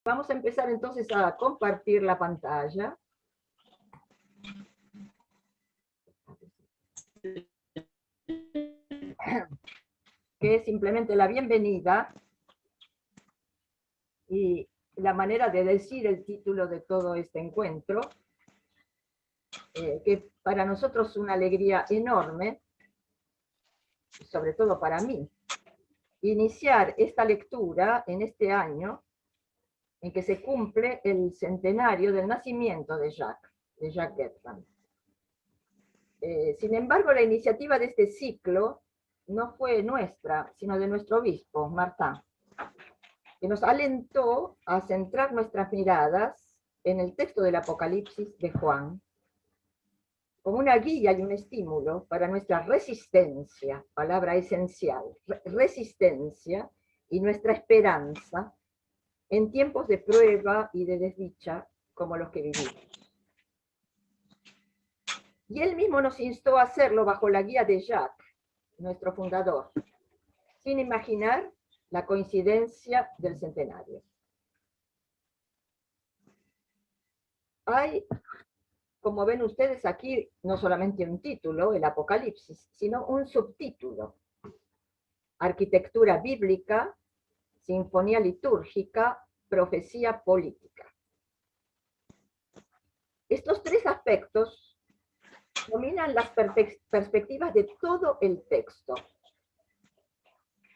Vamos a empezar entonces a compartir la pantalla. Que es simplemente la bienvenida y la manera de decir el título de todo este encuentro, que para nosotros es una alegría enorme, sobre todo para mí, iniciar esta lectura en este año en que se cumple el centenario del nacimiento de Jacques Gertland. Sin embargo, la iniciativa de este ciclo no fue nuestra, sino de nuestro obispo, Martín, que nos alentó a centrar nuestras miradas en el texto del Apocalipsis de Juan, como una guía y un estímulo para nuestra resistencia, palabra esencial, resistencia y nuestra esperanza en tiempos de prueba y de desdicha como los que vivimos. Y él mismo nos instó a hacerlo bajo la guía de Jacques, nuestro fundador, sin imaginar la coincidencia del centenario. Hay, como ven ustedes aquí, no solamente un título, el Apocalipsis, sino un subtítulo: Arquitectura bíblica, sinfonía litúrgica, profecía política. Estos tres aspectos dominan las perspectivas de todo el texto.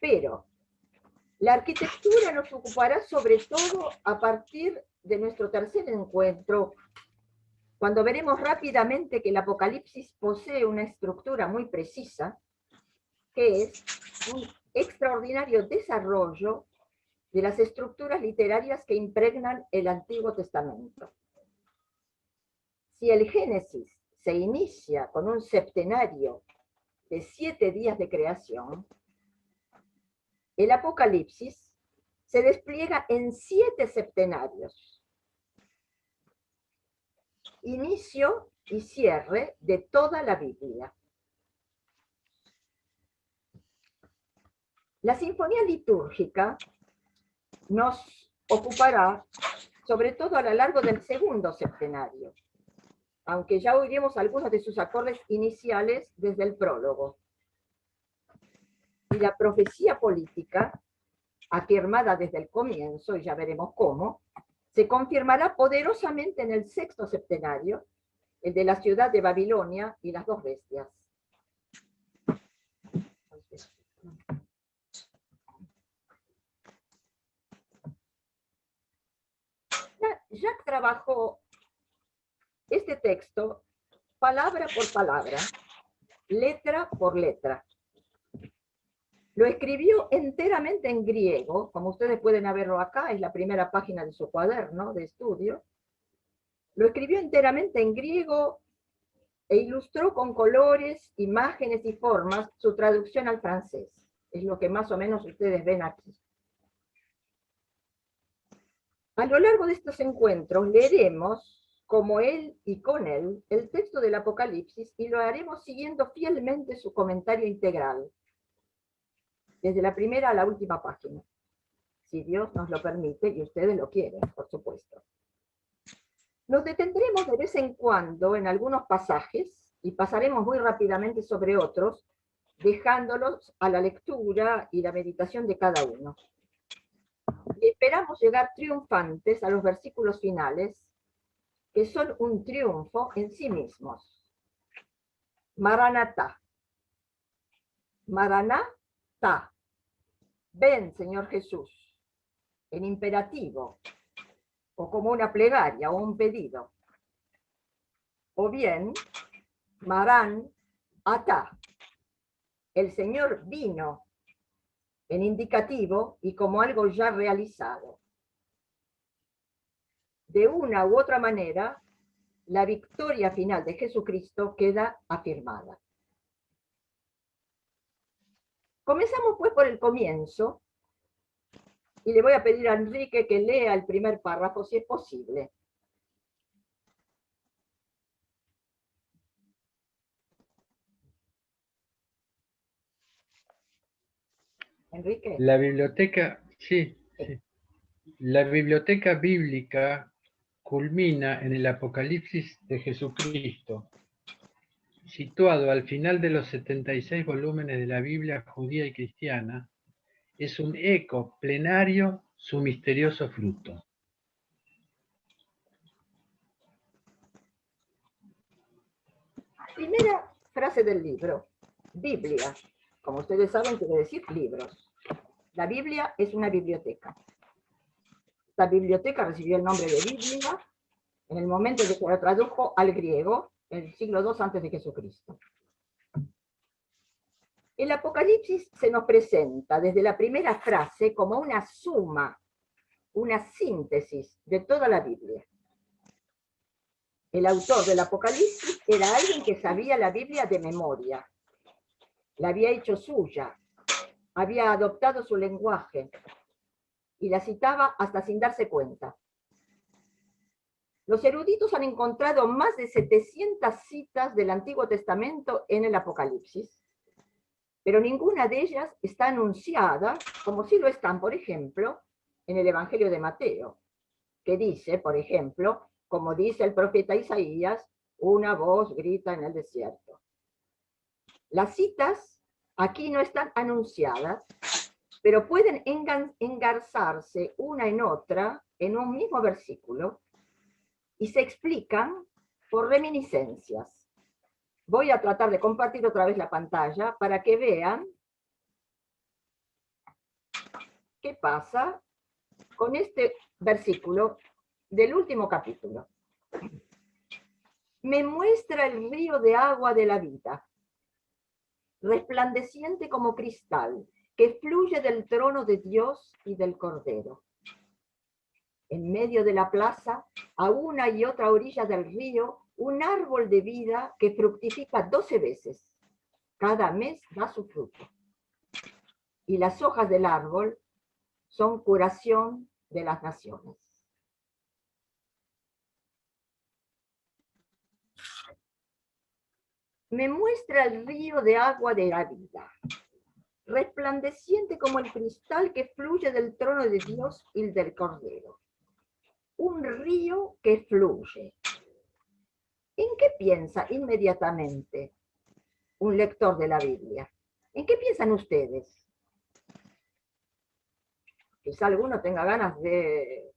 Pero la arquitectura nos ocupará sobre todo a partir de nuestro tercer encuentro, cuando veremos rápidamente que el Apocalipsis posee una estructura muy precisa, que es un extraordinario desarrollo de las estructuras literarias que impregnan el Antiguo Testamento. Si el Génesis se inicia con un septenario de 7 días de creación, el Apocalipsis se despliega en 7 septenarios. Inicio y cierre de toda la Biblia. La sinfonía litúrgica nos ocupará sobre todo a lo largo del segundo septenario, aunque ya oiremos algunos de sus acordes iniciales desde el prólogo. Y la profecía política, afirmada desde el comienzo, y ya veremos cómo, se confirmará poderosamente en el sexto septenario, el de la ciudad de Babilonia y las 2 bestias. Jacques trabajó este texto palabra por palabra, letra por letra. Lo escribió enteramente en griego, como ustedes pueden verlo acá, es la primera página de su cuaderno de estudio. Lo escribió enteramente en griego e ilustró con colores, imágenes y formas su traducción al francés. Es lo que más o menos ustedes ven aquí. A lo largo de estos encuentros leeremos, como él y con él, el texto del Apocalipsis y lo haremos siguiendo fielmente su comentario integral, desde la primera a la última página, si Dios nos lo permite y ustedes lo quieren, por supuesto. Nos detendremos de vez en cuando en algunos pasajes y pasaremos muy rápidamente sobre otros, dejándolos a la lectura y la meditación de cada uno. Y esperamos llegar triunfantes a los versículos finales, que son un triunfo en sí mismos. Maranatá. Maranatá. Ven, Señor Jesús, en imperativo, o como una plegaria o un pedido. O bien, Marán atá. El Señor vino, en indicativo y como algo ya realizado. De una u otra manera, la victoria final de Jesucristo queda afirmada. Comenzamos pues por el comienzo, y le voy a pedir a Enrique que lea el primer párrafo, si es posible. Enrique. La biblioteca, sí, sí. La biblioteca bíblica culmina en el Apocalipsis de Jesucristo, situado al final de los 76 volúmenes de la Biblia judía y cristiana. Es un eco plenario su misterioso fruto. Primera frase del libro. Biblia. Como ustedes saben, quiere decir libros. La Biblia es una biblioteca. La biblioteca recibió el nombre de Biblia en el momento en que se la tradujo al griego, en el siglo II antes de Jesucristo. El Apocalipsis se nos presenta desde la primera frase como una suma, una síntesis de toda la Biblia. El autor del Apocalipsis era alguien que sabía la Biblia de memoria, la había hecho suya, había adoptado su lenguaje y la citaba hasta sin darse cuenta. Los eruditos han encontrado más de 700 citas del Antiguo Testamento en el Apocalipsis, pero ninguna de ellas está anunciada, como sí lo están, por ejemplo, en el Evangelio de Mateo, que dice, por ejemplo, como dice el profeta Isaías, una voz grita en el desierto. Las citas aquí no están anunciadas, pero pueden engarzarse una en otra en un mismo versículo y se explican por reminiscencias. Voy a tratar de compartir otra vez la pantalla para que vean qué pasa con este versículo del último capítulo. Me muestra el río de agua de la vida, resplandeciente como cristal, que fluye del trono de Dios y del Cordero. En medio de la plaza, a una y otra orilla del río, un árbol de vida que fructifica 12 veces. Cada mes da su fruto. Y las hojas del árbol son curación de las naciones. Me muestra el río de agua de la vida, resplandeciente como el cristal que fluye del trono de Dios y del Cordero. Un río que fluye. ¿En qué piensa inmediatamente un lector de la Biblia? ¿En qué piensan ustedes? Quizá alguno tenga ganas de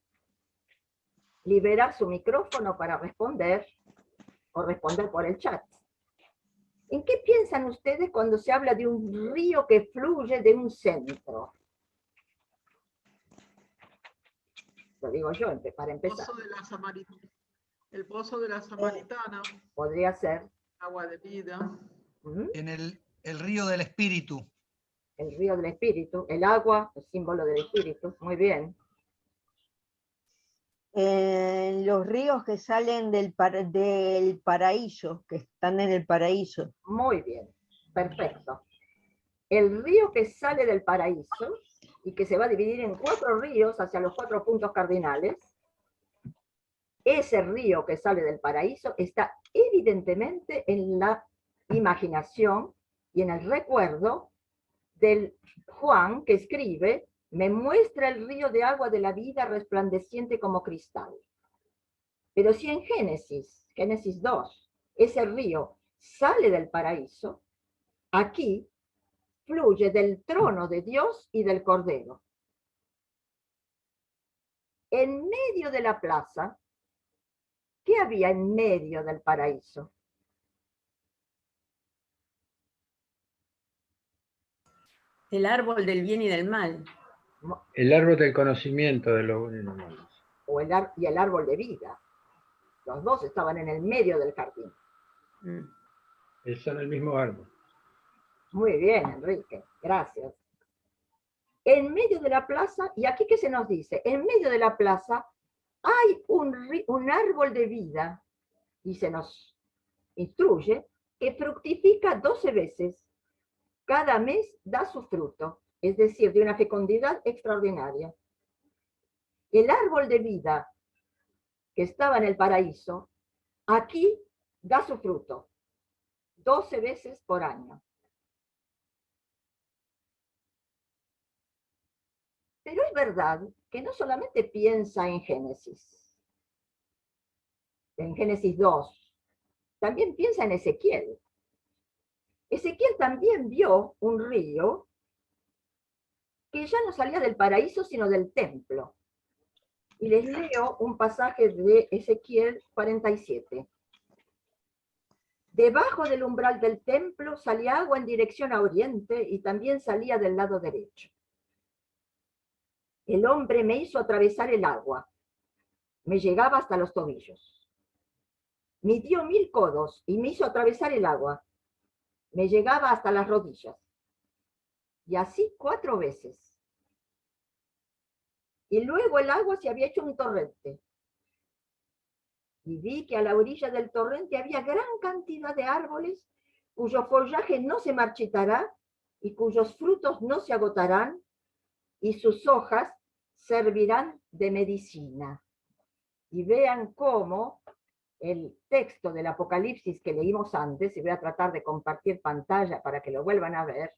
liberar su micrófono para responder o responder por el chat. ¿En qué piensan ustedes cuando se habla de un río que fluye de un centro? Lo digo yo para empezar. El pozo de la Samaritana. Podría ser. Agua de vida. En el río del Espíritu. El río del Espíritu, el agua, el símbolo del Espíritu, muy bien. Los ríos que salen del paraíso, que están en el paraíso. Muy bien, perfecto. El río que sale del paraíso y que se va a dividir en 4 ríos hacia los 4 puntos cardinales, ese río que sale del paraíso está evidentemente en la imaginación y en el recuerdo del Juan que escribe: me muestra el río de agua de la vida resplandeciente como cristal. Pero si en Génesis 2, ese río sale del paraíso, aquí fluye del trono de Dios y del Cordero. En medio de la plaza, ¿qué había en medio del paraíso? El árbol del bien y del mal. El árbol del conocimiento de lo bueno y lo malo. Y el árbol de vida. Los dos estaban en el medio del jardín. Son el mismo árbol. Muy bien, Enrique, gracias. En medio de la plaza, y aquí ¿qué se nos dice? En medio de la plaza hay un árbol de vida, y se nos instruye, que fructifica 12 veces. Cada mes da su fruto, es decir, de una fecundidad extraordinaria. El árbol de vida que estaba en el paraíso, aquí da su fruto, 12 veces por año. Pero es verdad que no solamente piensa en Génesis 2, también piensa en Ezequiel. Ezequiel también vio un río que ya no salía del paraíso, sino del templo. Y les leo un pasaje de Ezequiel 47. Debajo del umbral del templo salía agua en dirección a oriente y también salía del lado derecho. El hombre me hizo atravesar el agua. Me llegaba hasta los tobillos. Midió 1000 codos y me hizo atravesar el agua. Me llegaba hasta las rodillas. Y así 4 veces. Y luego el agua se había hecho un torrente. Y vi que a la orilla del torrente había gran cantidad de árboles cuyo follaje no se marchitará y cuyos frutos no se agotarán, y sus hojas servirán de medicina. Y vean cómo el texto del Apocalipsis que leímos antes, y voy a tratar de compartir pantalla para que lo vuelvan a ver,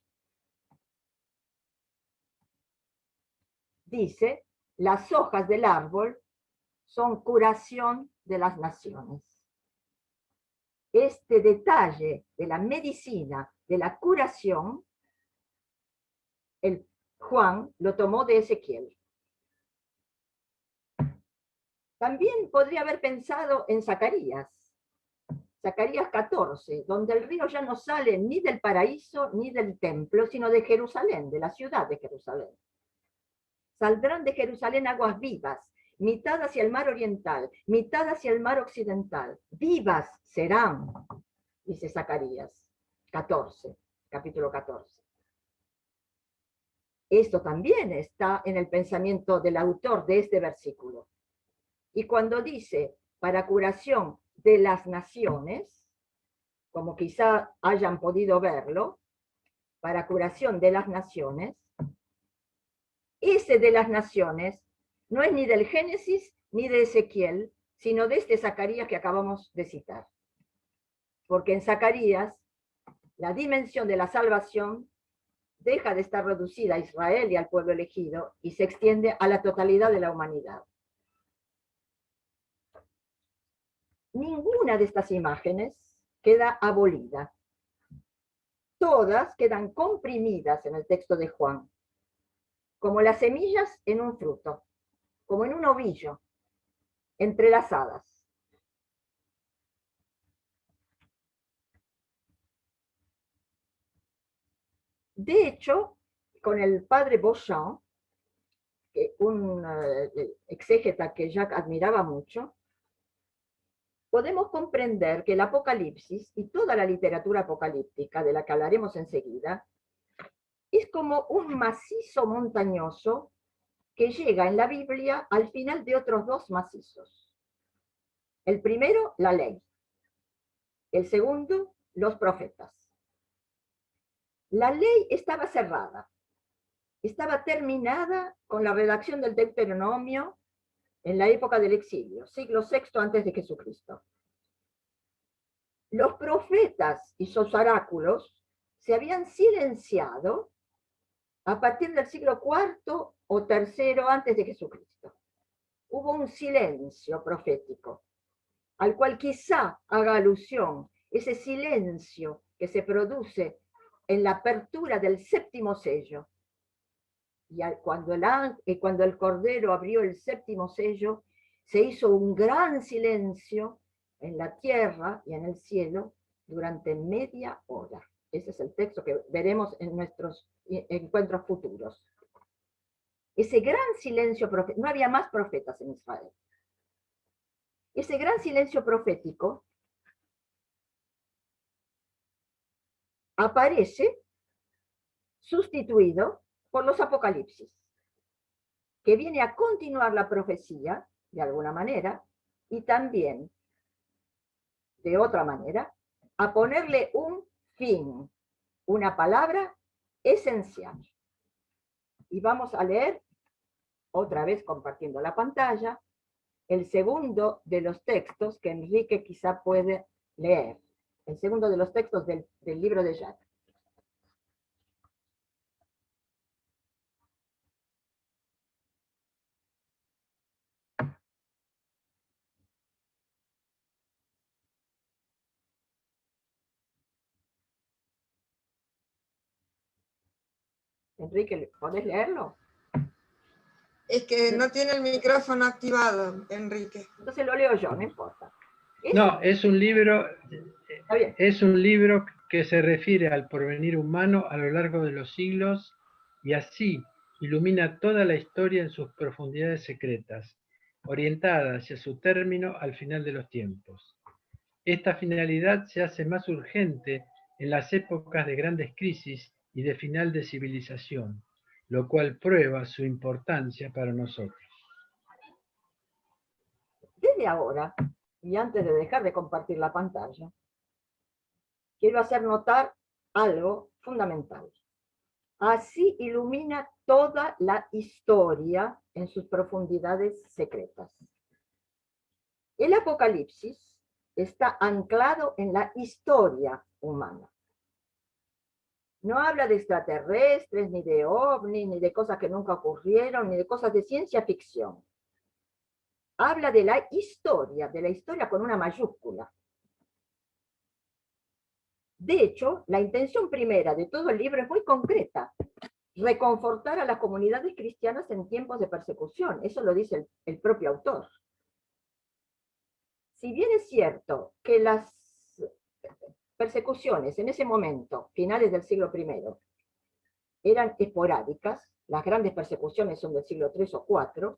dice, las hojas del árbol son curación de las naciones. Este detalle de la medicina, de la curación, el Juan lo tomó de Ezequiel. También podría haber pensado en Zacarías 14, donde el río ya no sale ni del paraíso ni del templo, sino de Jerusalén, de la ciudad de Jerusalén. Saldrán de Jerusalén aguas vivas, mitad hacia el mar oriental, mitad hacia el mar occidental. Vivas serán, dice Zacarías 14, capítulo 14. Esto también está en el pensamiento del autor de este versículo. Y cuando dice, para curación de las naciones, como quizá hayan podido verlo, para curación de las naciones, ese de las naciones no es ni del Génesis ni de Ezequiel, sino de este Zacarías que acabamos de citar. Porque en Zacarías la dimensión de la salvación deja de estar reducida a Israel y al pueblo elegido y se extiende a la totalidad de la humanidad. Ninguna de estas imágenes queda abolida. Todas quedan comprimidas en el texto de Juan, como las semillas en un fruto, como en un ovillo, entrelazadas. De hecho, con el padre Beauchamp, un exégeta que Jacques admiraba mucho, podemos comprender que el Apocalipsis y toda la literatura apocalíptica, de la que hablaremos enseguida, es como un macizo montañoso que llega en la Biblia al final de otros 2 macizos. El primero, la ley. El segundo, los profetas. La ley estaba cerrada. Estaba terminada con la redacción del Deuteronomio en la época del exilio, siglo VI antes de Jesucristo. Los profetas y sus oráculos se habían silenciado a partir del siglo IV o III antes de Jesucristo. Hubo un silencio profético, al cual quizá haga alusión ese silencio que se produce en la apertura del 7º sello. Y cuando el Cordero abrió el 7º sello, se hizo un gran silencio en la tierra y en el cielo durante media hora. Ese es el texto que veremos en nuestros encuentros futuros. Ese gran silencio profético, no había más profetas en Israel. Ese gran silencio profético aparece sustituido por los apocalipsis, que viene a continuar la profecía, de alguna manera, y también, de otra manera, a ponerle un fin, una palabra esencial. Y vamos a leer, otra vez compartiendo la pantalla, el segundo de los textos que Enrique quizá puede leer, el segundo de los textos del libro de Jacques. Enrique, ¿podés leerlo? Es que no tiene el micrófono activado, Enrique. Entonces lo leo yo, no importa. No, es un libro, Está bien. es un libro que se refiere al porvenir humano a lo largo de los siglos y así ilumina toda la historia en sus profundidades secretas, orientada hacia su término al final de los tiempos. Esta finalidad se hace más urgente en las épocas de grandes crisis y de final de civilización, lo cual prueba su importancia para nosotros. Desde ahora, y antes de dejar de compartir la pantalla, quiero hacer notar algo fundamental. Así ilumina toda la historia en sus profundidades secretas. El Apocalipsis está anclado en la historia humana. No habla de extraterrestres, ni de ovnis, ni de cosas que nunca ocurrieron, ni de cosas de ciencia ficción. Habla de la historia con una mayúscula. De hecho, la intención primera de todo el libro es muy concreta: reconfortar a las comunidades cristianas en tiempos de persecución. Eso lo dice el propio autor. Si bien es cierto que las persecuciones en ese momento, finales del siglo I, eran esporádicas, las grandes persecuciones son del siglo III o IV,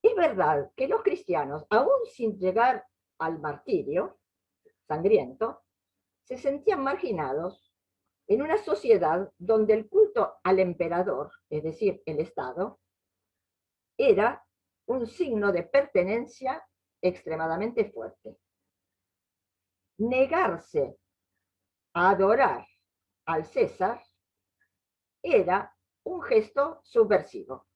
es verdad que los cristianos, aún sin llegar al martirio sangriento, se sentían marginados en una sociedad donde el culto al emperador, es decir, el Estado, era un signo de pertenencia extremadamente fuerte. Negarse a adorar al César era un gesto subversivo.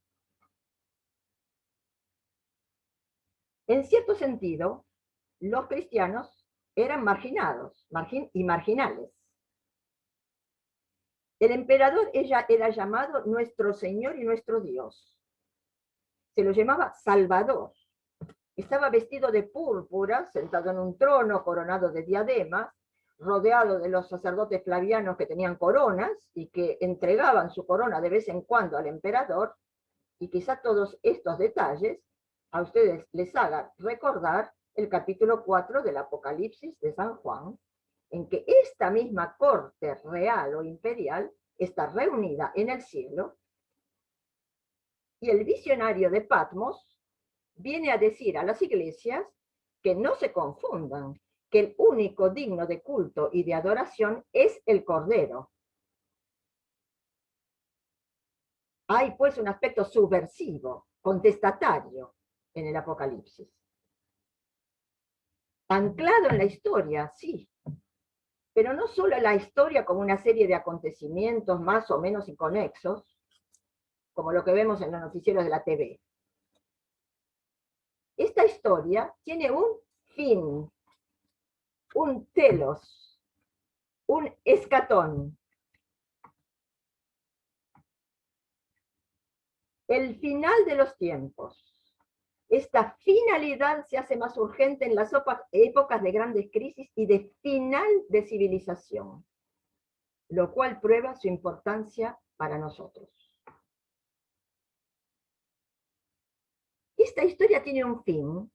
En cierto sentido, los cristianos eran marginados y marginales. El emperador era llamado nuestro Señor y nuestro Dios. Se lo llamaba Salvador. Estaba vestido de púrpura, sentado en un trono coronado de diademas, rodeado de los sacerdotes flavianos que tenían coronas y que entregaban su corona de vez en cuando al emperador, y quizá todos estos detalles a ustedes les hagan recordar el capítulo 4 del Apocalipsis de San Juan, en que esta misma corte real o imperial está reunida en el cielo, y el visionario de Patmos viene a decir a las iglesias que no se confundan, que el único digno de culto y de adoración es el Cordero. Hay pues un aspecto subversivo, contestatario en el Apocalipsis. Anclado en la historia, sí, pero no solo la historia como una serie de acontecimientos más o menos inconexos, como lo que vemos en los noticieros de la TV. Esta historia tiene un fin, un telos, un escatón. El final de los tiempos. Esta finalidad se hace más urgente en las épocas de grandes crisis y de final de civilización, lo cual prueba su importancia para nosotros. Esta historia tiene un fin,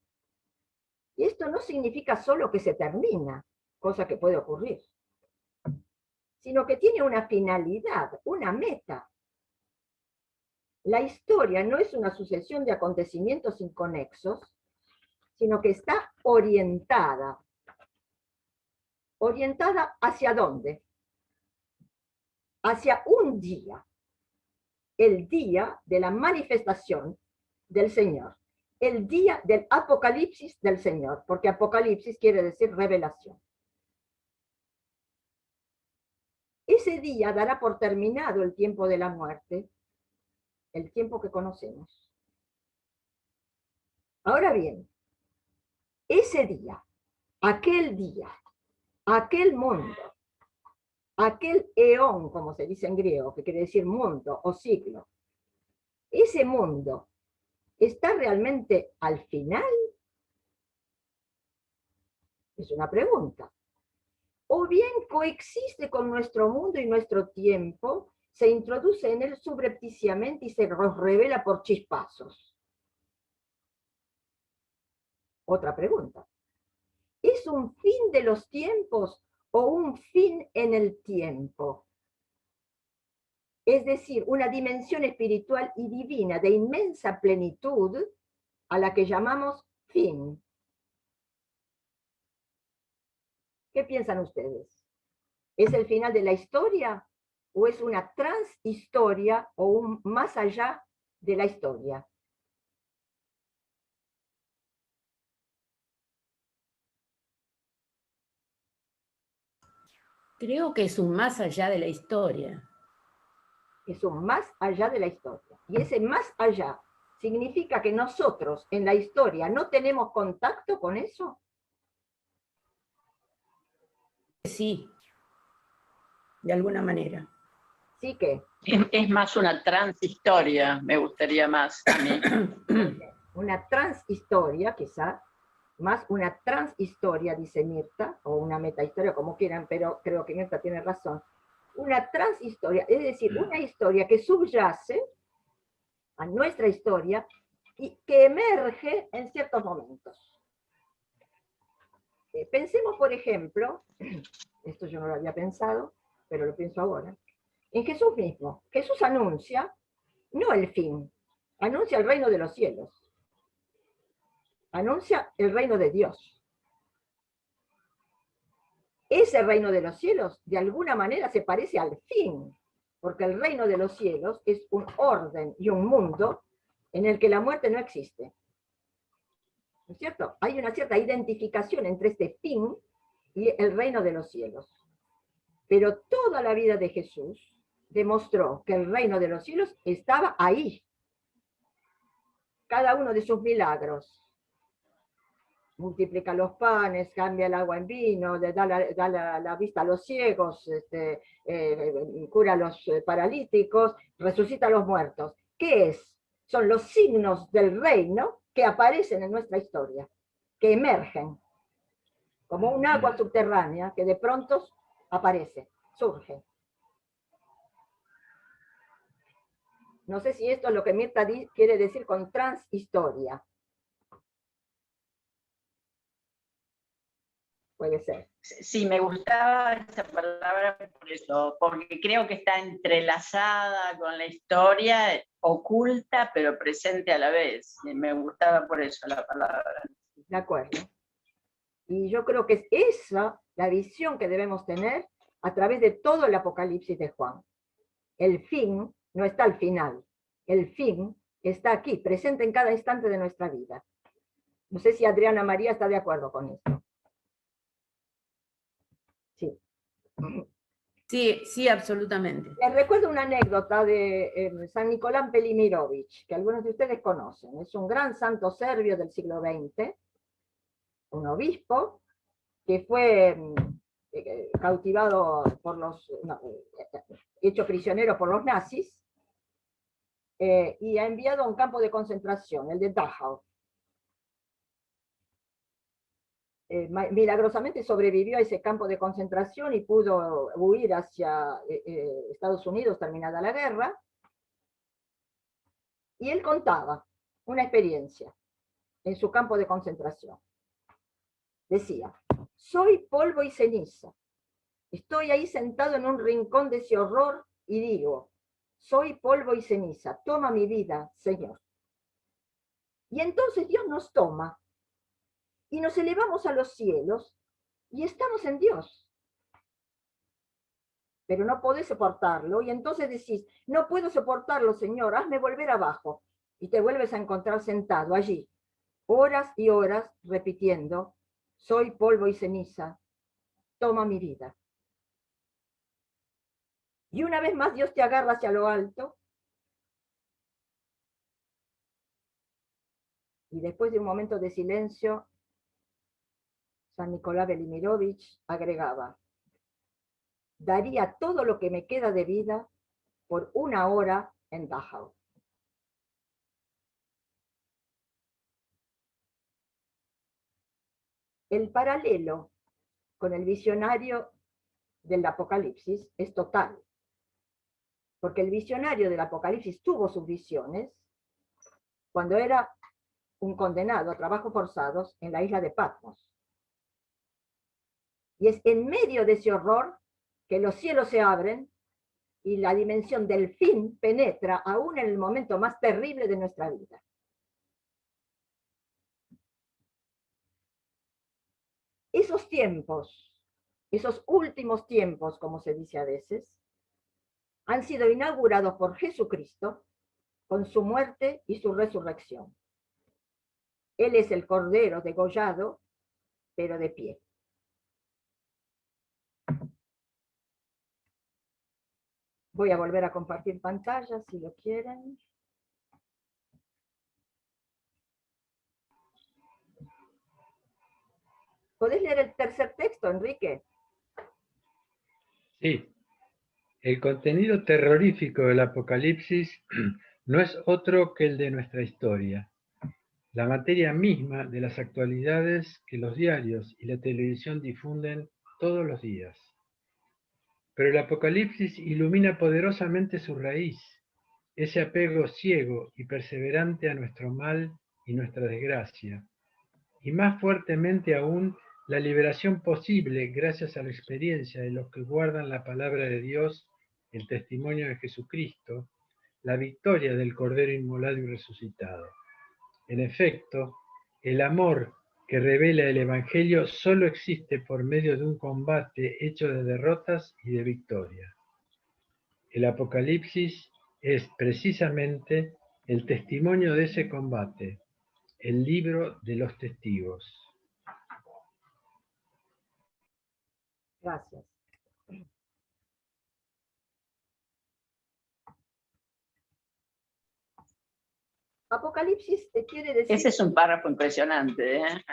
y esto no significa solo que se termina, cosa que puede ocurrir, sino que tiene una finalidad, una meta. La historia no es una sucesión de acontecimientos inconexos, sino que está orientada. ¿Orientada hacia dónde? Hacia un día, el día de la manifestación del Señor, el día del apocalipsis del Señor, porque apocalipsis quiere decir revelación. Ese día dará por terminado el tiempo de la muerte, el tiempo que conocemos. Ahora bien, ese día, aquel mundo, aquel eón, como se dice en griego, que quiere decir mundo o siglo, ese mundo ¿está realmente al final? Es una pregunta. o bien coexiste con nuestro mundo y nuestro tiempo, se introduce en él subrepticiamente y se nos revela por chispazos. Otra pregunta. ¿Es un fin de los tiempos o un fin en el tiempo? Es decir, una dimensión espiritual y divina de inmensa plenitud a la que llamamos fin. ¿Qué piensan ustedes? ¿Es el final de la historia o es una transhistoria o un más allá de la historia? Creo que es un más allá de la historia. Es un más allá de la historia. Y ese más allá significa que nosotros en la historia no tenemos contacto con eso. Sí, de alguna manera. Sí que. Es más una transhistoria, me gustaría más a mí. Una transhistoria, quizá, más una transhistoria, dice Mirta, o una metahistoria, como quieran, pero creo que Mirta tiene razón. Una transhistoria, es decir, una historia que subyace a nuestra historia y que emerge en ciertos momentos. Pensemos, por ejemplo, esto yo no lo había pensado, pero lo pienso ahora, en Jesús mismo. Jesús anuncia, no el fin, anuncia el reino de los cielos, anuncia el reino de Dios. Ese reino de los cielos, de alguna manera, se parece al fin, porque el reino de los cielos es un orden y un mundo en el que la muerte no existe. ¿No es cierto? Hay una cierta identificación entre este fin y el reino de los cielos. Pero toda la vida de Jesús demostró que el reino de los cielos estaba ahí. Cada uno de sus milagros. Multiplica los panes, cambia el agua en vino, da la vista a los ciegos, cura a los paralíticos, resucita a los muertos. ¿Qué es? Son los signos del reino que aparecen en nuestra historia, que emergen, como un agua subterránea que de pronto aparece, surge. No sé si esto es lo que Mirta quiere decir con transhistoria. Puede ser. Sí, me gustaba esa palabra por eso, porque creo que está entrelazada con la historia, oculta pero presente a la vez. Y me gustaba por eso la palabra. De acuerdo. Y yo creo que es esa la visión que debemos tener a través de todo el Apocalipsis de Juan. El fin no está al final. El fin está aquí, presente en cada instante de nuestra vida. No sé si Adriana María está de acuerdo con esto. Sí. Sí, sí, absolutamente. Les recuerdo una anécdota de San Nicolás Velimirovich, que algunos de ustedes conocen. Es un gran santo serbio del siglo XX, un obispo, que fue cautivado por los, hecho prisionero por los nazis, y ha enviado a un campo de concentración, el de Dachau. Milagrosamente sobrevivió a ese campo de concentración y pudo huir hacia Estados Unidos terminada la guerra. Y él contaba una experiencia en su campo de concentración. Decía, soy polvo y ceniza. Estoy ahí sentado en un rincón de ese horror y digo, soy polvo y ceniza, toma mi vida, Señor. Y entonces Dios nos toma y nos elevamos a los cielos y estamos en Dios. Pero no podés soportarlo y entonces decís, no puedo soportarlo, Señor, hazme volver abajo. Y te vuelves a encontrar sentado allí, horas y horas repitiendo, soy polvo y ceniza, toma mi vida. Y una vez más Dios te agarra hacia lo alto y después de un momento de silencio, San Nicolás Velimirovich agregaba, daría todo lo que me queda de vida por una hora en Dachau. El paralelo con el visionario del Apocalipsis es total, porque el visionario del Apocalipsis tuvo sus visiones cuando era un condenado a trabajos forzados en la isla de Patmos. Y es en medio de ese horror que los cielos se abren y la dimensión del fin penetra aún en el momento más terrible de nuestra vida. Esos tiempos, esos últimos tiempos, como se dice a veces, han sido inaugurados por Jesucristo con su muerte y su resurrección. Él es el Cordero degollado, pero de pie. Voy a volver a compartir pantalla si lo quieren. ¿Podés leer el tercer texto, Enrique? Sí. El contenido terrorífico del Apocalipsis no es otro que el de nuestra historia, la materia misma de las actualidades que los diarios y la televisión difunden todos los días. Pero el Apocalipsis ilumina poderosamente su raíz, ese apego ciego y perseverante a nuestro mal y nuestra desgracia, y más fuertemente aún la liberación posible gracias a la experiencia de los que guardan la palabra de Dios, el testimonio de Jesucristo, la victoria del Cordero inmolado y resucitado. En efecto, el amor que revela el Evangelio solo existe por medio de un combate hecho de derrotas y de victoria. El Apocalipsis es precisamente el testimonio de ese combate, el libro de los testigos. Gracias. Apocalipsis te quiere decir... Ese es un párrafo impresionante, ¿eh?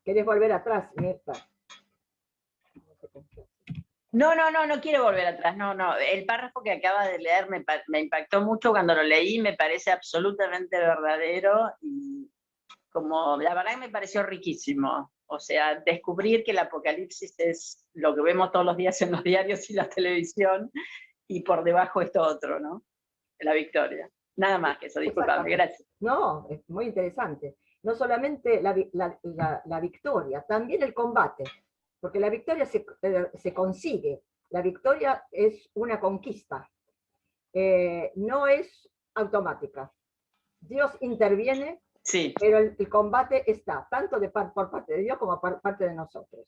¿Querés volver atrás, Mirta? No quiero volver atrás, no. El párrafo que acaba de leer me impactó mucho cuando lo leí, me parece absolutamente verdadero y como la verdad me pareció riquísimo. O sea, descubrir que el Apocalipsis es lo que vemos todos los días en los diarios y la televisión y por debajo esto otro, ¿no? La victoria. Nada más que eso, disculpame, gracias. No, es muy interesante. No solamente la victoria, también el combate, porque la victoria se consigue, la victoria es una conquista, no es automática. Dios interviene, sí, pero el combate está, tanto por parte de Dios como por parte de nosotros.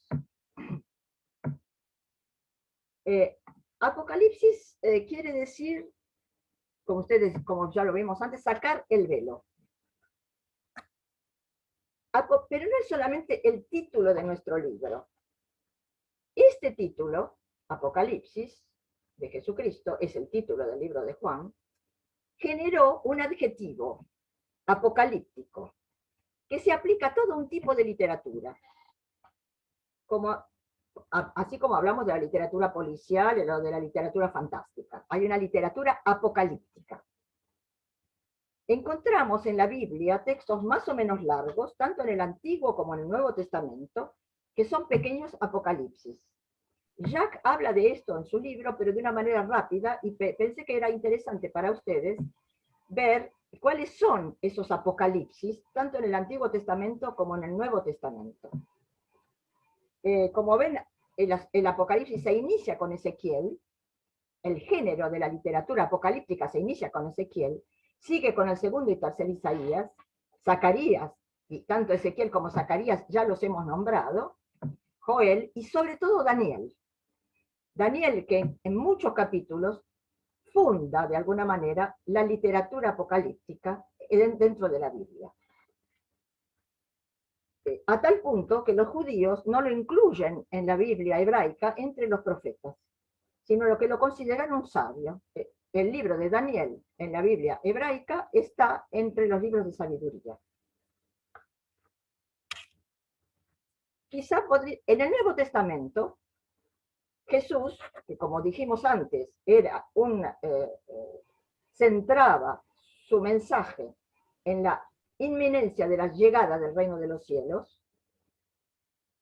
Apocalipsis quiere decir, como ya lo vimos antes, sacar el velo. Pero no es solamente el título de nuestro libro. Este título, Apocalipsis, de Jesucristo, es el título del libro de Juan, generó un adjetivo, apocalíptico, que se aplica a todo un tipo de literatura. Así como hablamos de la literatura policial o de la literatura fantástica. Hay una literatura apocalíptica. Encontramos en la Biblia textos más o menos largos, tanto en el Antiguo como en el Nuevo Testamento, que son pequeños apocalipsis. Jacques habla de esto en su libro, pero de una manera rápida, y pensé que era interesante para ustedes ver cuáles son esos apocalipsis, tanto en el Antiguo Testamento como en el Nuevo Testamento. Como ven, el Apocalipsis se inicia con Ezequiel, el género de la literatura apocalíptica se inicia con Ezequiel, sigue con el segundo y tercer Isaías, Zacarías, y tanto Ezequiel como Zacarías ya los hemos nombrado, Joel, y sobre todo Daniel. Daniel, que en muchos capítulos funda de alguna manera la literatura apocalíptica dentro de la Biblia. A tal punto que los judíos no lo incluyen en la Biblia hebraica entre los profetas, sino que lo consideran un sabio. El libro de Daniel en la Biblia hebraica está entre los libros de sabiduría. Quizá en el Nuevo Testamento, Jesús, que como dijimos antes, centraba su mensaje en la inminencia de la llegada del reino de los cielos,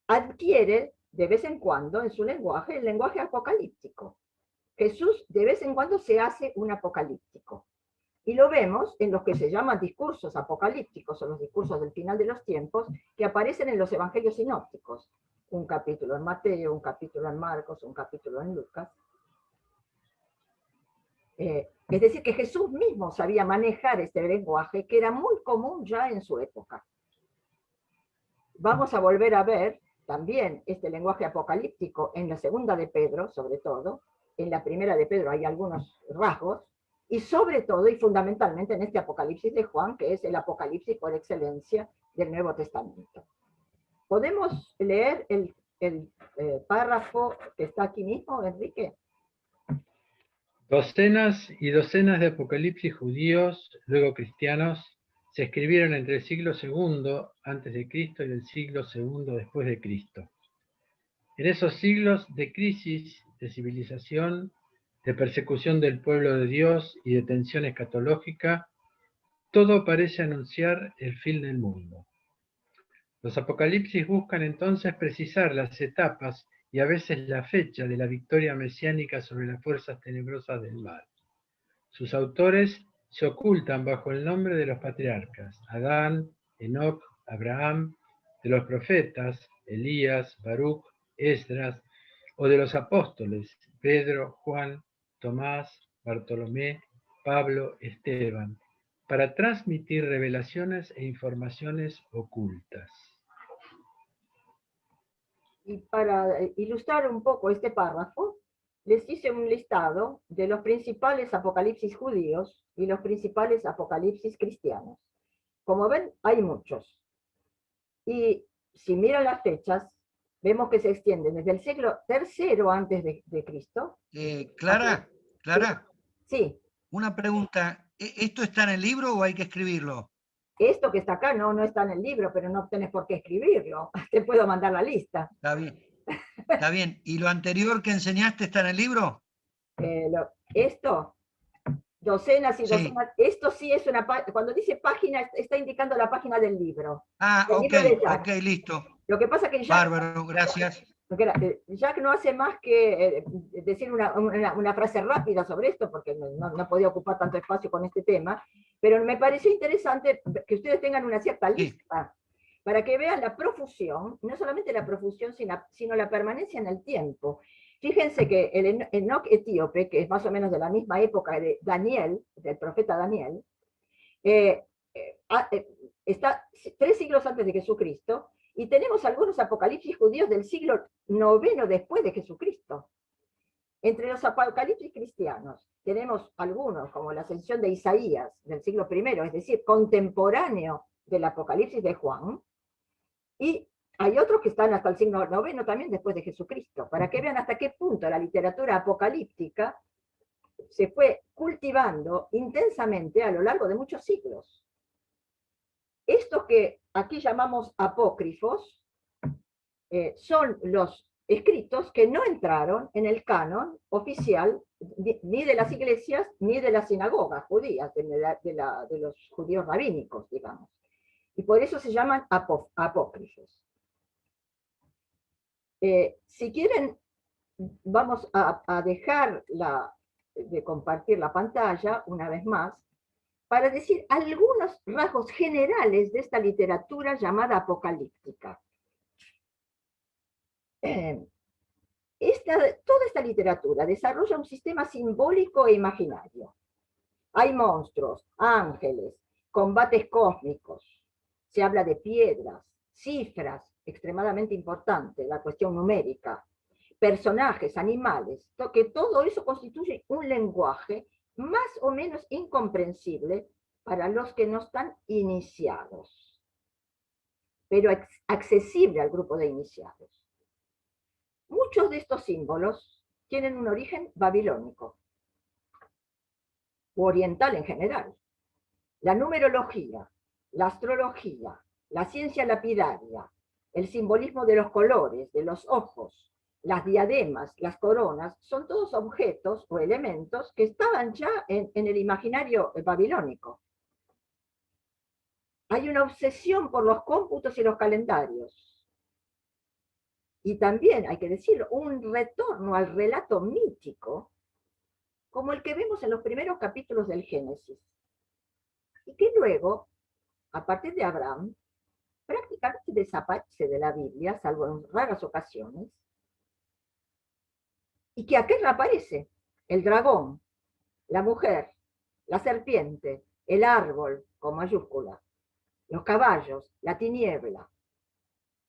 adquiere de vez en cuando en su lenguaje, el lenguaje apocalíptico. Jesús de vez en cuando se hace un apocalíptico. Y lo vemos en los que se llaman discursos apocalípticos o los discursos del final de los tiempos que aparecen en los evangelios sinópticos. Un capítulo en Mateo, un capítulo en Marcos, un capítulo en Lucas. Es decir, que Jesús mismo sabía manejar este lenguaje que era muy común ya en su época. Vamos a volver a ver también este lenguaje apocalíptico en la segunda de Pedro, sobre todo. En la primera de Pedro hay algunos rasgos, y sobre todo y fundamentalmente en este Apocalipsis de Juan, que es el Apocalipsis por excelencia del Nuevo Testamento. ¿Podemos leer el párrafo que está aquí mismo, Enrique? Docenas y docenas de apocalipsis judíos, luego cristianos, se escribieron entre el siglo II antes de Cristo y el siglo II después de Cristo. En esos siglos de crisis, de civilización, de persecución del pueblo de Dios y de tensión escatológica, todo parece anunciar el fin del mundo. Los apocalipsis buscan entonces precisar las etapas y a veces la fecha de la victoria mesiánica sobre las fuerzas tenebrosas del mal. Sus autores se ocultan bajo el nombre de los patriarcas, Adán, Enoc, Abraham, de los profetas, Elías, Baruch, Esdras, o de los apóstoles, Pedro, Juan, Tomás, Bartolomé, Pablo, Esteban, para transmitir revelaciones e informaciones ocultas. Y para ilustrar un poco este párrafo, les hice un listado de los principales apocalipsis judíos y los principales apocalipsis cristianos. Como ven, hay muchos. Y si miran las fechas, vemos que se extienden desde el siglo III antes de Cristo. Clara, Sí. una pregunta. ¿Esto está en el libro o hay que escribirlo? Esto que está acá no está en el libro, pero no tenés por qué escribirlo. Te puedo mandar la lista. Está bien. Está bien. ¿Y lo anterior que enseñaste está en el libro? Esto, docenas y Sí. docenas. Esto sí es una página. Cuando dice página, está indicando la página del libro. Ah, El libro de Jack. ok, listo. Lo que pasa que Jack, Bárbaro, gracias. Jack no hace más que decir una frase rápida sobre esto, porque no podía ocupar tanto espacio con este tema, pero me pareció interesante que ustedes tengan una cierta lista, para que vean la profusión, no solamente la profusión, sino la permanencia en el tiempo. Fíjense que el Enoc etíope, que es más o menos de la misma época de Daniel, del profeta Daniel, está 3 siglos antes de Jesucristo, y tenemos algunos apocalipsis judíos del siglo IX después de Jesucristo. Entre los apocalipsis cristianos tenemos algunos, como la ascensión de Isaías del siglo I, es decir, contemporáneo del apocalipsis de Juan, y hay otros que están hasta el siglo IX también después de Jesucristo, para que vean hasta qué punto la literatura apocalíptica se fue cultivando intensamente a lo largo de muchos siglos. Estos que aquí llamamos apócrifos son los escritos que no entraron en el canon oficial ni de las iglesias ni de las sinagogas judías, de los judíos rabínicos, digamos. Y por eso se llaman apócrifos. Si quieren, vamos a dejar de compartir la pantalla una vez más, para decir algunos rasgos generales de esta literatura llamada apocalíptica. Toda esta literatura desarrolla un sistema simbólico e imaginario. Hay monstruos, ángeles, combates cósmicos, se habla de piedras, cifras, extremadamente importante, la cuestión numérica, personajes, animales, que todo eso constituye un lenguaje más o menos incomprensible para los que no están iniciados, pero accesible al grupo de iniciados. Muchos de estos símbolos tienen un origen babilónico, o oriental en general. La numerología, la astrología, la ciencia lapidaria, el simbolismo de los colores, de los ojos, las diademas, las coronas, son todos objetos o elementos que estaban ya en el imaginario babilónico. Hay una obsesión por los cómputos y los calendarios. y también, hay que decirlo, un retorno al relato mítico, como el que vemos en los primeros capítulos del Génesis, y que luego, a partir de Abraham, prácticamente desaparece de la Biblia, salvo en raras ocasiones, y que aquí reaparece el dragón, la mujer, la serpiente, el árbol con mayúscula, los caballos, la tiniebla,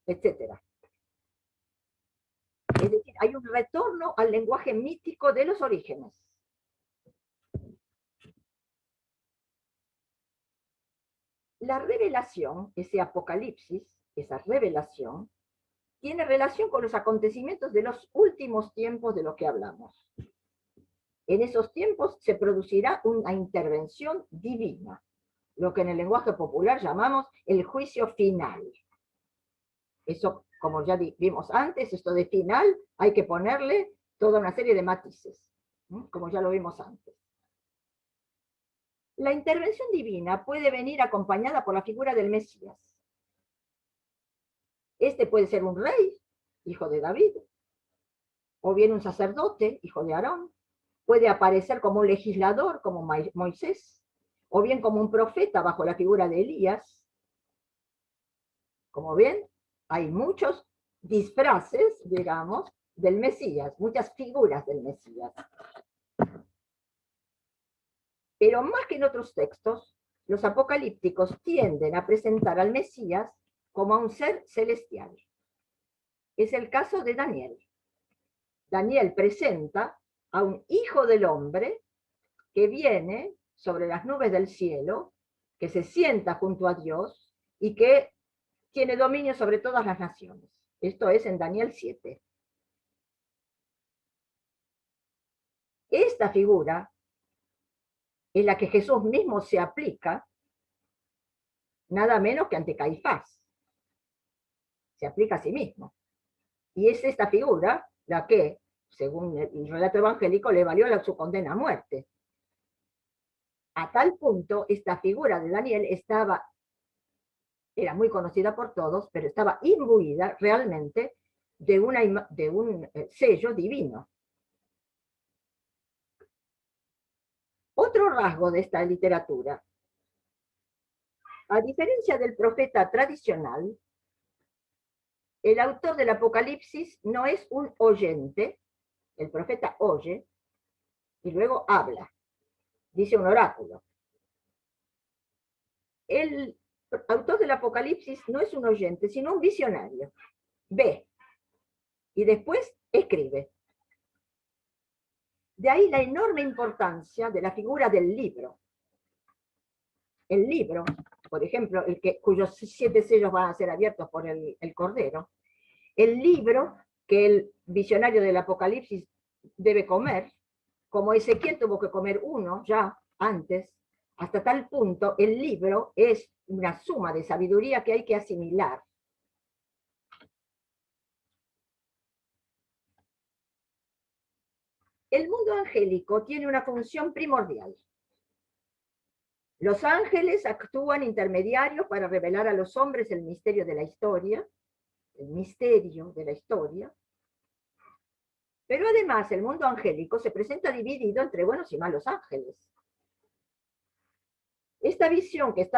etc. Es decir, hay un retorno al lenguaje mítico de los orígenes. La revelación, ese apocalipsis, esa revelación, tiene relación con los acontecimientos de los últimos tiempos de los que hablamos. En esos tiempos se producirá una intervención divina, lo que en el lenguaje popular llamamos el juicio final. Eso, como ya vimos antes, esto de final hay que ponerle toda una serie de matices, ¿no? Como ya lo vimos antes. La intervención divina puede venir acompañada por la figura del Mesías. Este puede ser un rey, hijo de David, o bien un sacerdote, hijo de Aarón. Puede aparecer como un legislador, como Moisés, o bien como un profeta bajo la figura de Elías. Como ven, hay muchos disfraces, digamos, del Mesías, muchas figuras del Mesías. Pero más que en otros textos, los apocalípticos tienden a presentar al Mesías como a un ser celestial. Es el caso de Daniel. Daniel presenta a un hijo del hombre que viene sobre las nubes del cielo, que se sienta junto a Dios y que tiene dominio sobre todas las naciones. Esto es en Daniel 7. Esta figura es la que Jesús mismo se aplica, nada menos que ante Caifás. Se aplica a sí mismo. Y es esta figura la que, según el relato evangélico, le valió su condena a muerte. A tal punto, esta figura de Daniel era muy conocida por todos, pero estaba imbuida realmente de un sello divino. Otro rasgo de esta literatura, a diferencia del profeta tradicional, el autor del Apocalipsis no es un oyente, el profeta oye y luego habla, dice un oráculo. El autor del Apocalipsis no es un oyente, sino un visionario. Ve y después escribe. De ahí la enorme importancia de la figura del libro. El libro, por ejemplo, cuyos 7 sellos van a ser abiertos por el Cordero, el libro que el visionario del Apocalipsis debe comer, como Ezequiel tuvo que comer uno ya antes, hasta tal punto el libro es una suma de sabiduría que hay que asimilar. El mundo angélico tiene una función primordial. Los ángeles actúan intermediarios para revelar a los hombres el misterio de la historia, pero además el mundo angélico se presenta dividido entre buenos y malos ángeles. Esta visión que es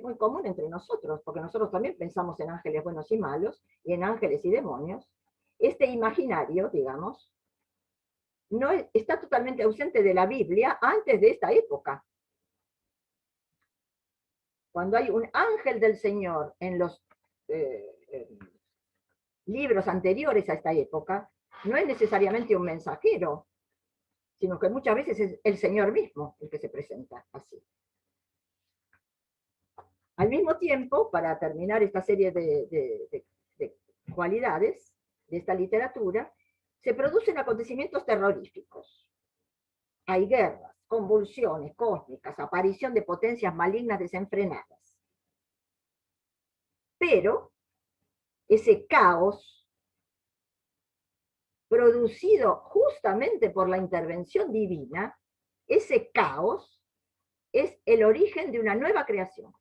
muy común entre nosotros, porque nosotros también pensamos en ángeles buenos y malos, y en ángeles y demonios, este imaginario, digamos, está totalmente ausente de la Biblia antes de esta época. Cuando hay un ángel del Señor en los libros anteriores a esta época, no es necesariamente un mensajero, sino que muchas veces es el Señor mismo el que se presenta así. Al mismo tiempo, para terminar esta serie de cualidades de esta literatura, se producen acontecimientos terroríficos. Hay guerras, convulsiones cósmicas, aparición de potencias malignas desenfrenadas. Pero ese caos, producido justamente por la intervención divina, ese caos es el origen de una nueva creación.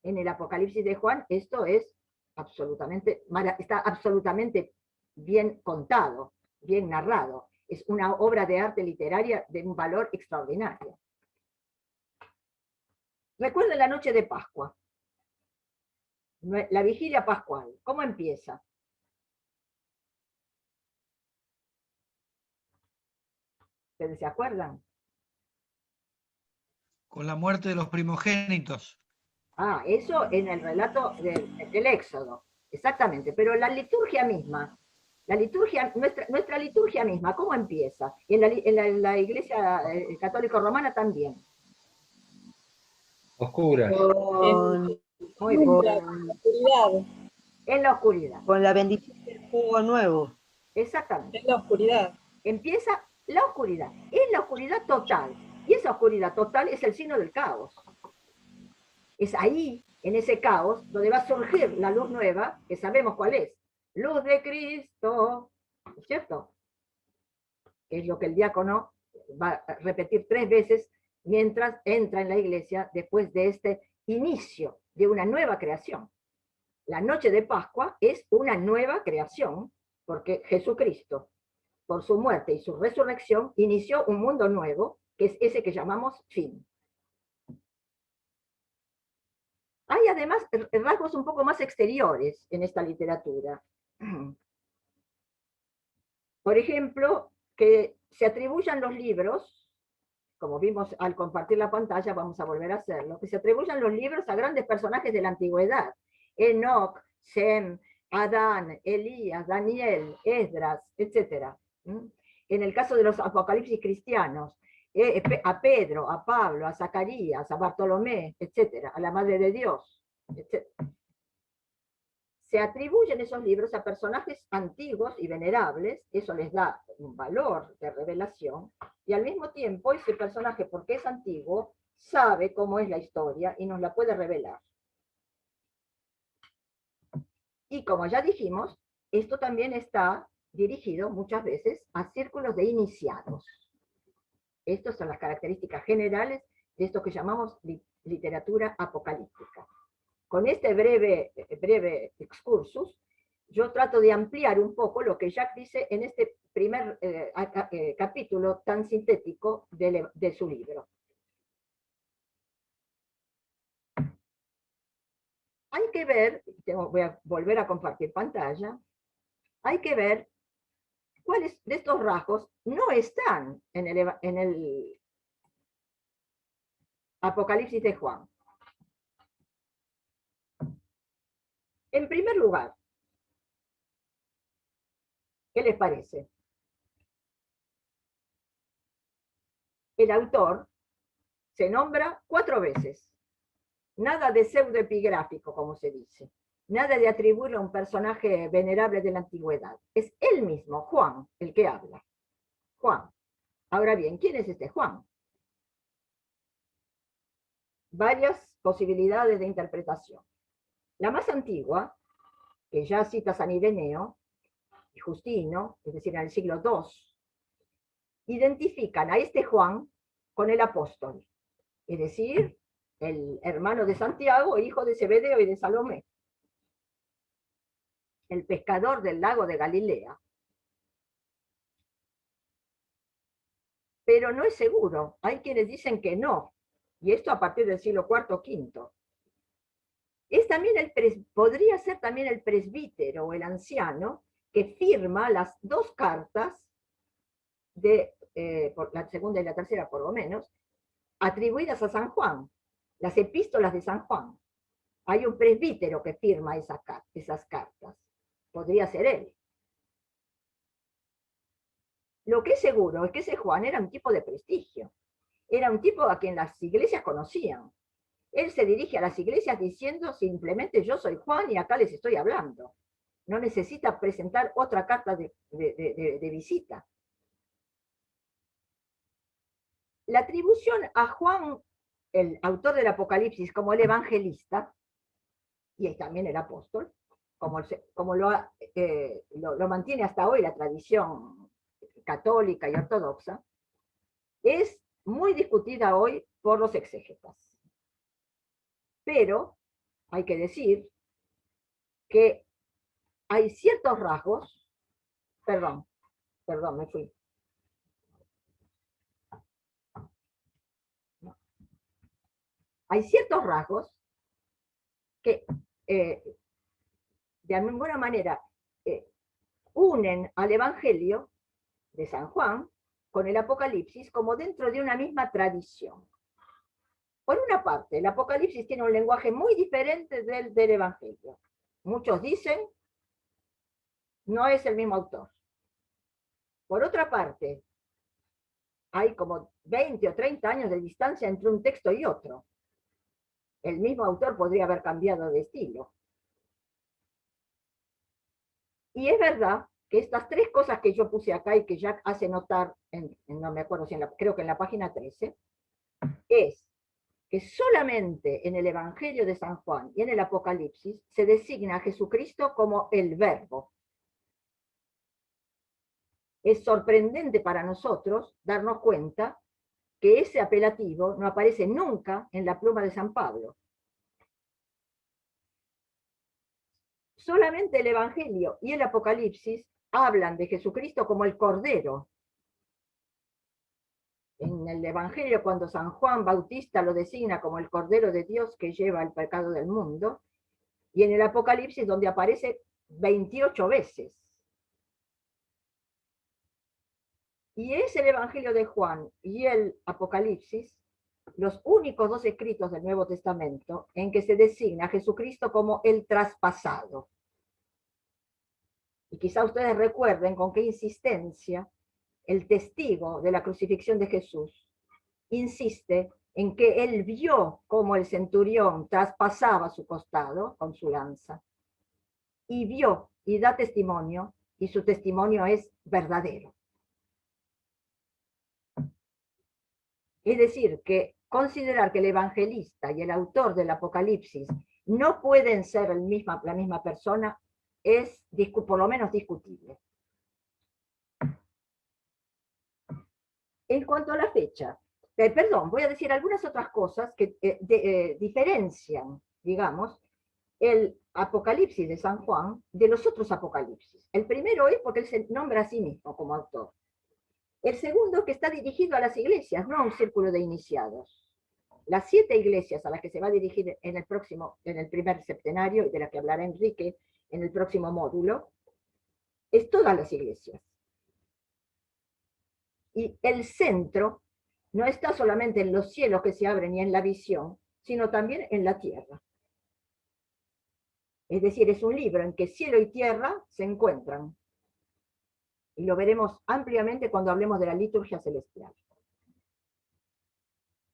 En el Apocalipsis de Juan esto es absolutamente, está absolutamente bien contado, bien narrado. Es una obra de arte literaria de un valor extraordinario. Recuerden la noche de Pascua, la vigilia pascual. ¿Cómo empieza? ¿Ustedes se acuerdan? Con la muerte de los primogénitos. Ah, eso en el relato del Éxodo, exactamente. Pero la liturgia misma, nuestra liturgia misma, ¿cómo empieza? Y en la Iglesia Católica Romana también. Oscuras. Muy bien. Con, En la oscuridad. con la bendición del fuego nuevo. Exactamente. En la oscuridad. Empieza la oscuridad. Es la oscuridad total. Y esa oscuridad total es el signo del caos. Es ahí, en ese caos, donde va a surgir la luz nueva, que sabemos cuál es. Luz de Cristo. ¿No es cierto? Es lo que el diácono va a repetir 3 veces mientras entra en la iglesia después de este inicio de una nueva creación. La noche de Pascua es una nueva creación, porque Jesucristo, por su muerte y su resurrección, inició un mundo nuevo, que es ese que llamamos fin. Hay además rasgos un poco más exteriores en esta literatura. Por ejemplo, que se atribuyan los libros, como vimos al compartir la pantalla, vamos a volver a hacerlo, que se atribuyan los libros a grandes personajes de la antigüedad. Enoc, Sem, Adán, Elías, Daniel, Esdras, etc. En el caso de los apocalipsis cristianos, a Pedro, a Pablo, a Zacarías, a Bartolomé, etc., a la Madre de Dios, etc. Se atribuyen esos libros a personajes antiguos y venerables, eso les da un valor de revelación, y al mismo tiempo ese personaje, porque es antiguo, sabe cómo es la historia y nos la puede revelar. Y como ya dijimos, esto también está dirigido muchas veces a círculos de iniciados. Estas son las características generales de esto que llamamos literatura apocalíptica. Con este breve excursus, yo trato de ampliar un poco lo que Jacques dice en este primer capítulo tan sintético de su libro. Hay que ver, voy a volver a compartir pantalla, hay que ver cuáles de estos rasgos no están en el Apocalipsis de Juan. En primer lugar, ¿qué les parece? El autor se nombra 4 veces. Nada de pseudoepigráfico, como se dice. Nada de atribuirlo a un personaje venerable de la antigüedad. Es él mismo, Juan, el que habla. Juan. Ahora bien, ¿quién es este Juan? Varias posibilidades de interpretación. La más antigua, que ya cita San Ireneo y Justino, es decir, en el siglo II, identifican a este Juan con el apóstol, es decir, el hermano de Santiago, hijo de Zebedeo y de Salomé, el pescador del lago de Galilea. Pero no es seguro, hay quienes dicen que no, y esto a partir del siglo IV o V. Es también podría ser también el presbítero o el anciano que firma las 2 cartas, por la segunda y la tercera por lo menos, atribuidas a San Juan, las epístolas de San Juan. Hay un presbítero que firma esas cartas. Podría ser él. Lo que es seguro es que ese Juan era un tipo de prestigio. Era un tipo a quien las iglesias conocían. Él se dirige a las iglesias diciendo simplemente yo soy Juan y acá les estoy hablando. No necesita presentar otra carta de visita. La atribución a Juan, el autor del Apocalipsis, como el evangelista, y también el apóstol, como lo mantiene hasta hoy la tradición católica y ortodoxa, es muy discutida hoy por los exégetas. Pero hay que decir que hay ciertos rasgos, perdón, me fui. Hay ciertos rasgos que de alguna manera unen al Evangelio de San Juan con el Apocalipsis como dentro de una misma tradición. Por una parte, el Apocalipsis tiene un lenguaje muy diferente del Evangelio. Muchos dicen, no es el mismo autor. Por otra parte, hay como 20 o 30 años de distancia entre un texto y otro. El mismo autor podría haber cambiado de estilo. Y es verdad que estas tres cosas que yo puse acá y que Jack hace notar, no me acuerdo si creo que en la página 13, es que solamente en el Evangelio de San Juan y en el Apocalipsis se designa a Jesucristo como el Verbo. Es sorprendente para nosotros darnos cuenta que ese apelativo no aparece nunca en la pluma de San Pablo. Solamente el Evangelio y el Apocalipsis hablan de Jesucristo como el Cordero. En el Evangelio, cuando San Juan Bautista lo designa como el Cordero de Dios que lleva el pecado del mundo, y en el Apocalipsis, donde aparece 28 veces. Y es el Evangelio de Juan y el Apocalipsis los únicos dos escritos del Nuevo Testamento en que se designa a Jesucristo como el traspasado. Y quizá ustedes recuerden con qué insistencia el testigo de la crucifixión de Jesús insiste en que él vio cómo el centurión traspasaba su costado con su lanza, y vio y da testimonio, y su testimonio es verdadero. Es decir, que considerar que el evangelista y el autor del Apocalipsis no pueden ser la misma persona es por lo menos discutible. En cuanto a la fecha, perdón, voy a decir algunas otras cosas que diferencian, digamos, el Apocalipsis de San Juan de los otros Apocalipsis. El primero es porque él se nombra a sí mismo como autor. El segundo es que está dirigido a las iglesias, no a un círculo de iniciados. Las 7 iglesias a las que se va a dirigir en el primer septenario, y de las que hablará Enrique en el próximo módulo, es todas las iglesias. Y el centro no está solamente en los cielos que se abren y en la visión, sino también en la tierra. Es decir, es un libro en que cielo y tierra se encuentran. Y lo veremos ampliamente cuando hablemos de la liturgia celestial.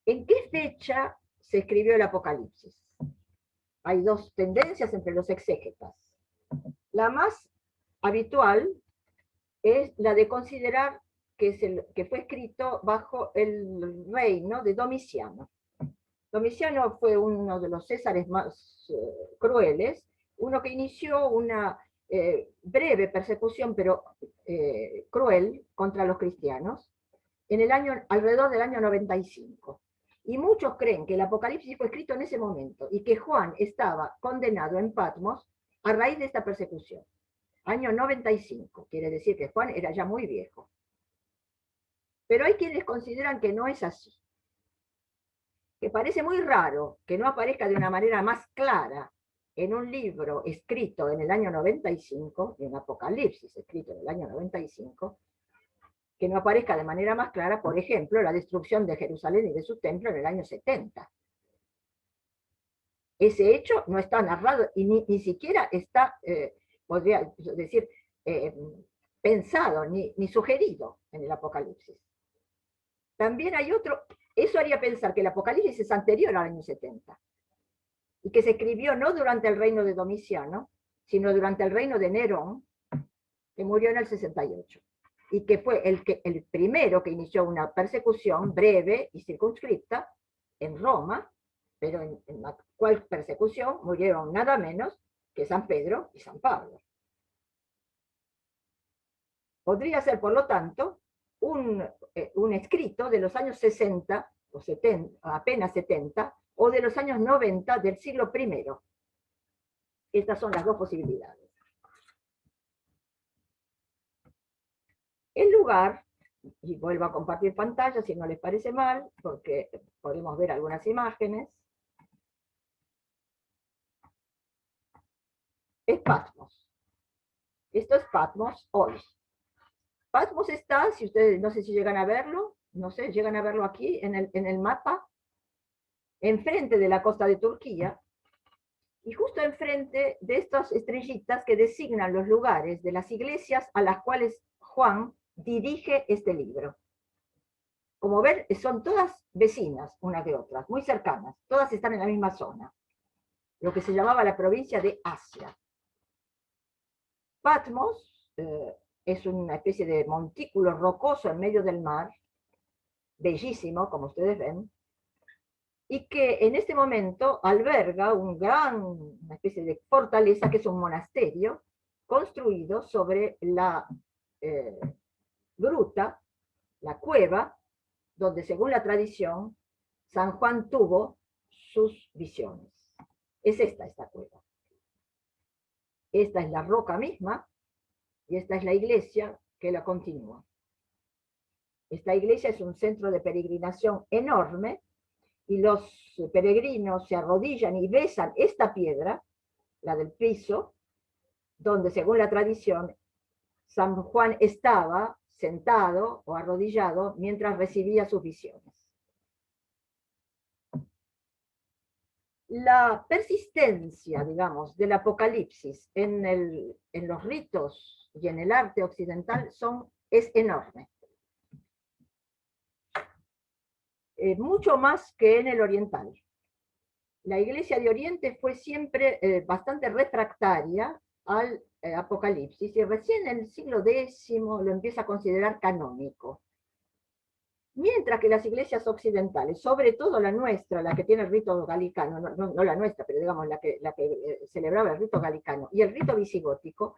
¿En qué fecha se escribió el Apocalipsis? Hay dos tendencias entre los exégetas. La más habitual es la de considerar que fue escrito bajo el reino de Domiciano. Domiciano fue uno de los césares más crueles, uno que inició una breve persecución, pero cruel, contra los cristianos, alrededor del año 95. Y muchos creen que el Apocalipsis fue escrito en ese momento y que Juan estaba condenado en Patmos a raíz de esta persecución. Año 95, quiere decir que Juan era ya muy viejo. Pero hay quienes consideran que no es así. Que parece muy raro que no aparezca de una manera más clara en un libro escrito en el año 95, en Apocalipsis escrito en el año 95, que no aparezca de manera más clara, por ejemplo, la destrucción de Jerusalén y de su templo en el año 70. Ese hecho no está narrado y ni siquiera está, podría decir, pensado ni sugerido en el Apocalipsis. También hay otro, eso haría pensar que el Apocalipsis es anterior al año 70 y que se escribió no durante el reino de Domiciano, sino durante el reino de Nerón, que murió en el 68, y que fue el primero que inició una persecución breve y circunscripta en Roma, pero en la cual persecución murieron nada menos que San Pedro y San Pablo. Podría ser, por lo tanto, un escrito de los años 60 o 70, apenas 70, o de los años 90 del siglo I. Estas son las dos posibilidades. El lugar, y vuelvo a compartir pantalla si no les parece mal, porque podemos ver algunas imágenes, es Patmos. Esto es Patmos hoy. Patmos está, si ustedes, no sé si llegan a verlo, no sé, llegan a verlo aquí en el mapa, enfrente de la costa de Turquía, y justo enfrente de estas estrellitas que designan los lugares de las iglesias a las cuales Juan dirige este libro. Como ven, son todas vecinas unas de otras, muy cercanas, todas están en la misma zona, lo que se llamaba la provincia de Asia. Patmos es una especie de montículo rocoso en medio del mar, bellísimo, como ustedes ven, y que en este momento alberga una especie de fortaleza que es un monasterio construido sobre la gruta, la cueva, donde según la tradición San Juan tuvo sus visiones. Es esta cueva. Esta es la roca misma y esta es la iglesia que la continúa. Esta iglesia es un centro de peregrinación enorme y los peregrinos se arrodillan y besan esta piedra, la del piso, donde según la tradición San Juan estaba sentado o arrodillado mientras recibía sus visiones. La persistencia, digamos, del Apocalipsis en los ritos y en el arte occidental es enorme. Mucho más que en el oriental. La Iglesia de Oriente fue siempre bastante refractaria al Apocalipsis y recién en el siglo X lo empieza a considerar canónico. Mientras que las iglesias occidentales, sobre todo la nuestra, la que tiene el rito galicano, no la nuestra, pero digamos la que celebraba el rito galicano y el rito visigótico,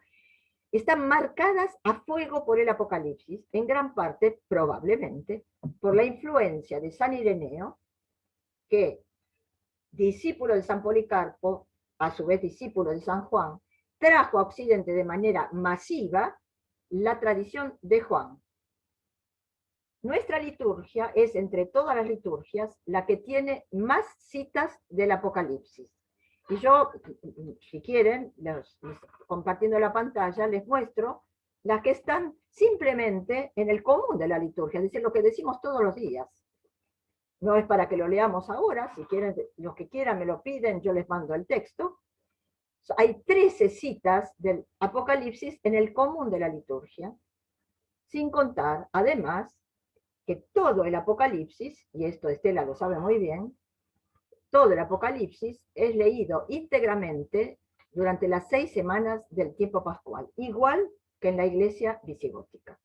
están marcadas a fuego por el Apocalipsis, en gran parte, probablemente, por la influencia de San Ireneo, que, discípulo de San Policarpo, a su vez discípulo de San Juan, trajo a Occidente de manera masiva la tradición de Juan. Nuestra liturgia es, entre todas las liturgias, la que tiene más citas del Apocalipsis. Y yo, si quieren, compartiendo la pantalla, les muestro las que están simplemente en el común de la liturgia, es decir, lo que decimos todos los días. No es para que lo leamos ahora, si quieren, los que quieran me lo piden, yo les mando el texto. Hay 13 citas del Apocalipsis en el común de la liturgia, sin contar, además, que todo el Apocalipsis, y esto Estela lo sabe muy bien, todo el Apocalipsis es leído íntegramente durante las 6 semanas del tiempo pascual, igual que en la iglesia visigótica.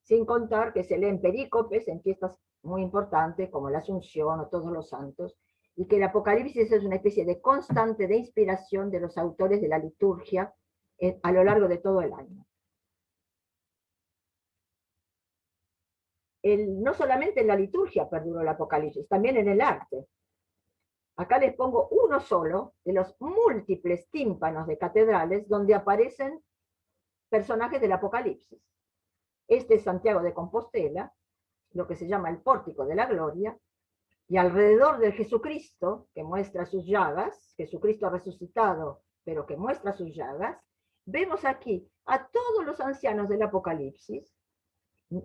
Sin contar que se leen perícopes en fiestas muy importantes como la Asunción o Todos los Santos, y que el Apocalipsis es una especie de constante de inspiración de los autores de la liturgia a lo largo de todo el año. No solamente en la liturgia perduró el Apocalipsis, también en el arte. Acá les pongo uno solo de los múltiples tímpanos de catedrales donde aparecen personajes del Apocalipsis. Este es Santiago de Compostela, lo que se llama el Pórtico de la Gloria, y alrededor de Jesucristo, que muestra sus llagas, Jesucristo resucitado, pero que muestra sus llagas, vemos aquí a todos los ancianos del Apocalipsis,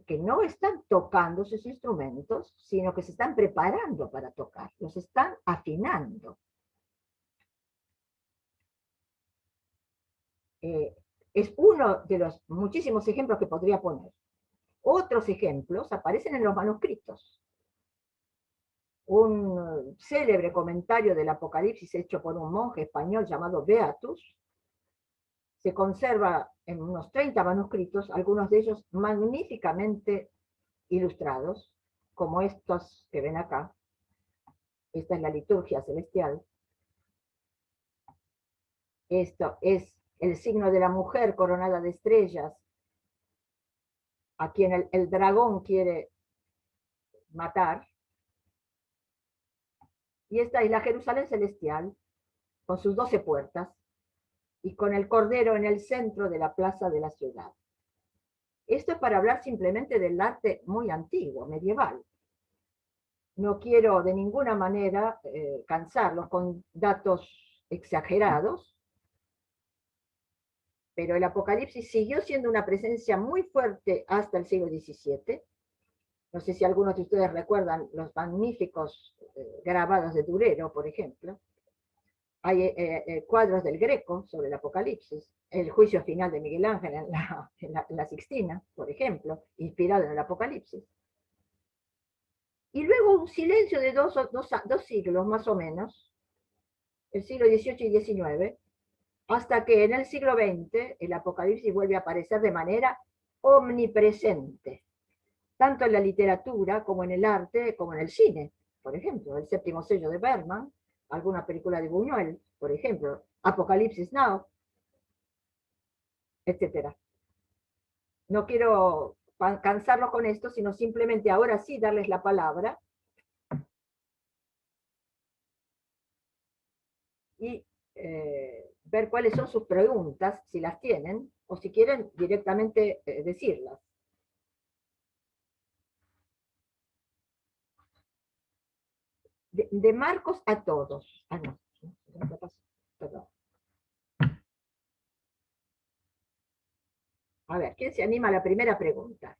que no están tocando sus instrumentos, sino que se están preparando para tocar, los están afinando. Es uno de los muchísimos ejemplos que podría poner. Otros ejemplos aparecen en los manuscritos. Un célebre comentario del Apocalipsis hecho por un monje español llamado Beatus, se conserva en unos 30 manuscritos, algunos de ellos magníficamente ilustrados, como estos que ven acá. Esta es la liturgia celestial. Esto es el signo de la mujer coronada de estrellas, a quien el dragón quiere matar. Y esta es la Jerusalén celestial, con sus 12 puertas, y con el Cordero en el centro de la plaza de la ciudad. Esto es para hablar simplemente del arte muy antiguo, medieval. No quiero de ninguna manera cansarlos con datos exagerados, pero el Apocalipsis siguió siendo una presencia muy fuerte hasta el siglo XVII. No sé si algunos de ustedes recuerdan los magníficos grabados de Durero, por ejemplo. Hay cuadros del Greco sobre el Apocalipsis, el juicio final de Miguel Ángel en la Sixtina, por ejemplo, inspirado en el Apocalipsis. Y luego un silencio de dos siglos más o menos, el siglo XVIII y XIX, hasta que en el siglo XX el Apocalipsis vuelve a aparecer de manera omnipresente, tanto en la literatura como en el arte, como en el cine. Por ejemplo, el Séptimo sello de Bergman, alguna película de Buñuel, por ejemplo, Apocalipsis Now, etc. No quiero cansarlos con esto, sino simplemente ahora sí darles la palabra y ver cuáles son sus preguntas, si las tienen, o si quieren directamente decirlas. De Marcos a todos. Ah, no. Perdón. A ver, ¿quién se anima a la primera pregunta?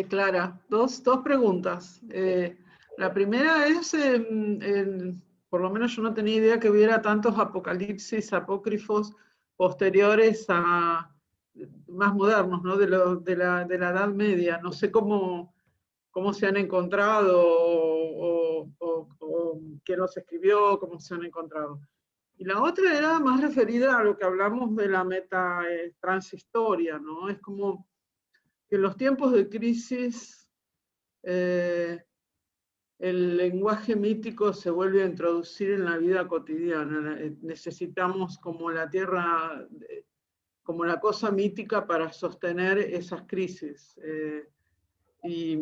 Clara, dos preguntas. La primera es, por lo menos yo no tenía idea que hubiera tantos apocalipsis apócrifos posteriores a más modernos, ¿no? de la Edad Media. No sé cómo se han encontrado o quién los escribió, cómo se han encontrado. Y la otra era más referida a lo que hablamos de la transhistoria, ¿no? Es como que en los tiempos de crisis el lenguaje mítico se vuelve a introducir en la vida cotidiana. Necesitamos como la tierra, como la cosa mítica para sostener esas crisis. Y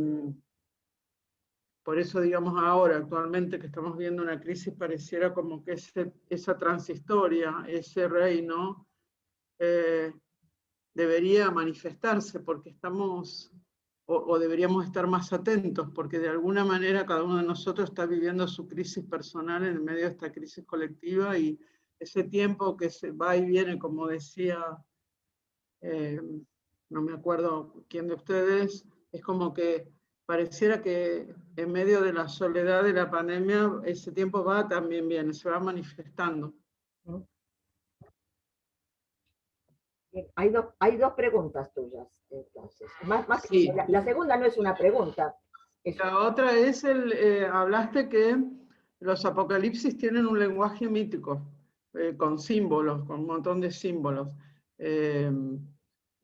por eso, digamos, ahora, actualmente que estamos viendo una crisis, pareciera como que esa transhistoria, ese reino, debería manifestarse, porque estamos, o deberíamos estar más atentos, porque de alguna manera cada uno de nosotros está viviendo su crisis personal en medio de esta crisis colectiva, y ese tiempo que se va y viene, como decía, no me acuerdo quién de ustedes, es como que pareciera que en medio de la soledad de la pandemia, ese tiempo va, también viene, se va manifestando. Hay dos preguntas tuyas, entonces. Sí. La segunda no es una pregunta. La otra es, hablaste que los apocalipsis tienen un lenguaje mítico, con símbolos, con un montón de símbolos.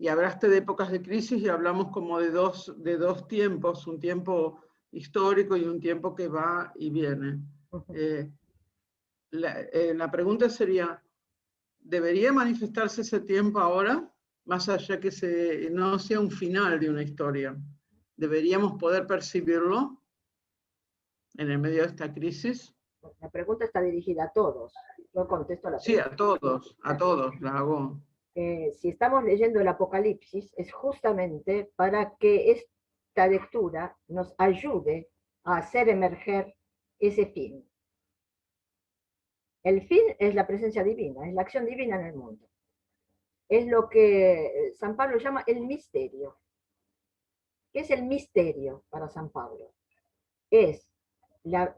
Y hablaste de épocas de crisis y hablamos como de dos tiempos, un tiempo histórico y un tiempo que va y viene. La pregunta sería, ¿debería manifestarse ese tiempo ahora? Más allá que no sea un final de una historia. ¿Deberíamos poder percibirlo en el medio de esta crisis? La pregunta está dirigida a todos. Yo contesto la pregunta. Sí, a todos la hago. Si estamos leyendo el Apocalipsis, es justamente para que esta lectura nos ayude a hacer emerger ese fin. El fin es la presencia divina, es la acción divina en el mundo. Es lo que San Pablo llama el misterio. ¿Qué es el misterio para San Pablo? Es la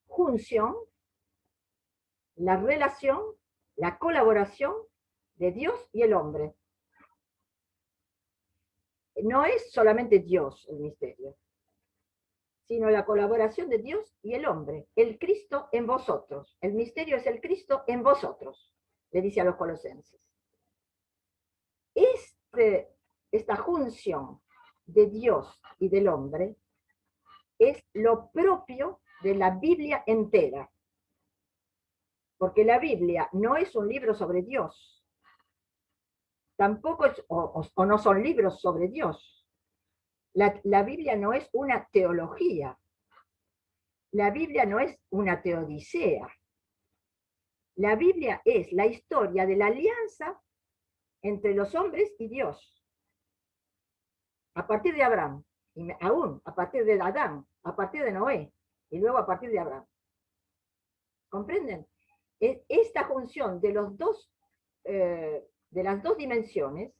junción, la relación, la colaboración de Dios y el hombre. No es solamente Dios el misterio, sino la colaboración de Dios y el hombre, el Cristo en vosotros. El misterio es el Cristo en vosotros, le dice a los colosenses. Esta junción de Dios y del hombre es lo propio de la Biblia entera. Porque la Biblia no es un libro sobre Dios. Tampoco es, o no son libros sobre Dios. La Biblia no es una teología. La Biblia no es una teodicea. La Biblia es la historia de la alianza entre los hombres y Dios. A partir de Abraham, y aún a partir de Adán, a partir de Noé, y luego a partir de Abraham. ¿Comprenden? Esta función de las dos dimensiones,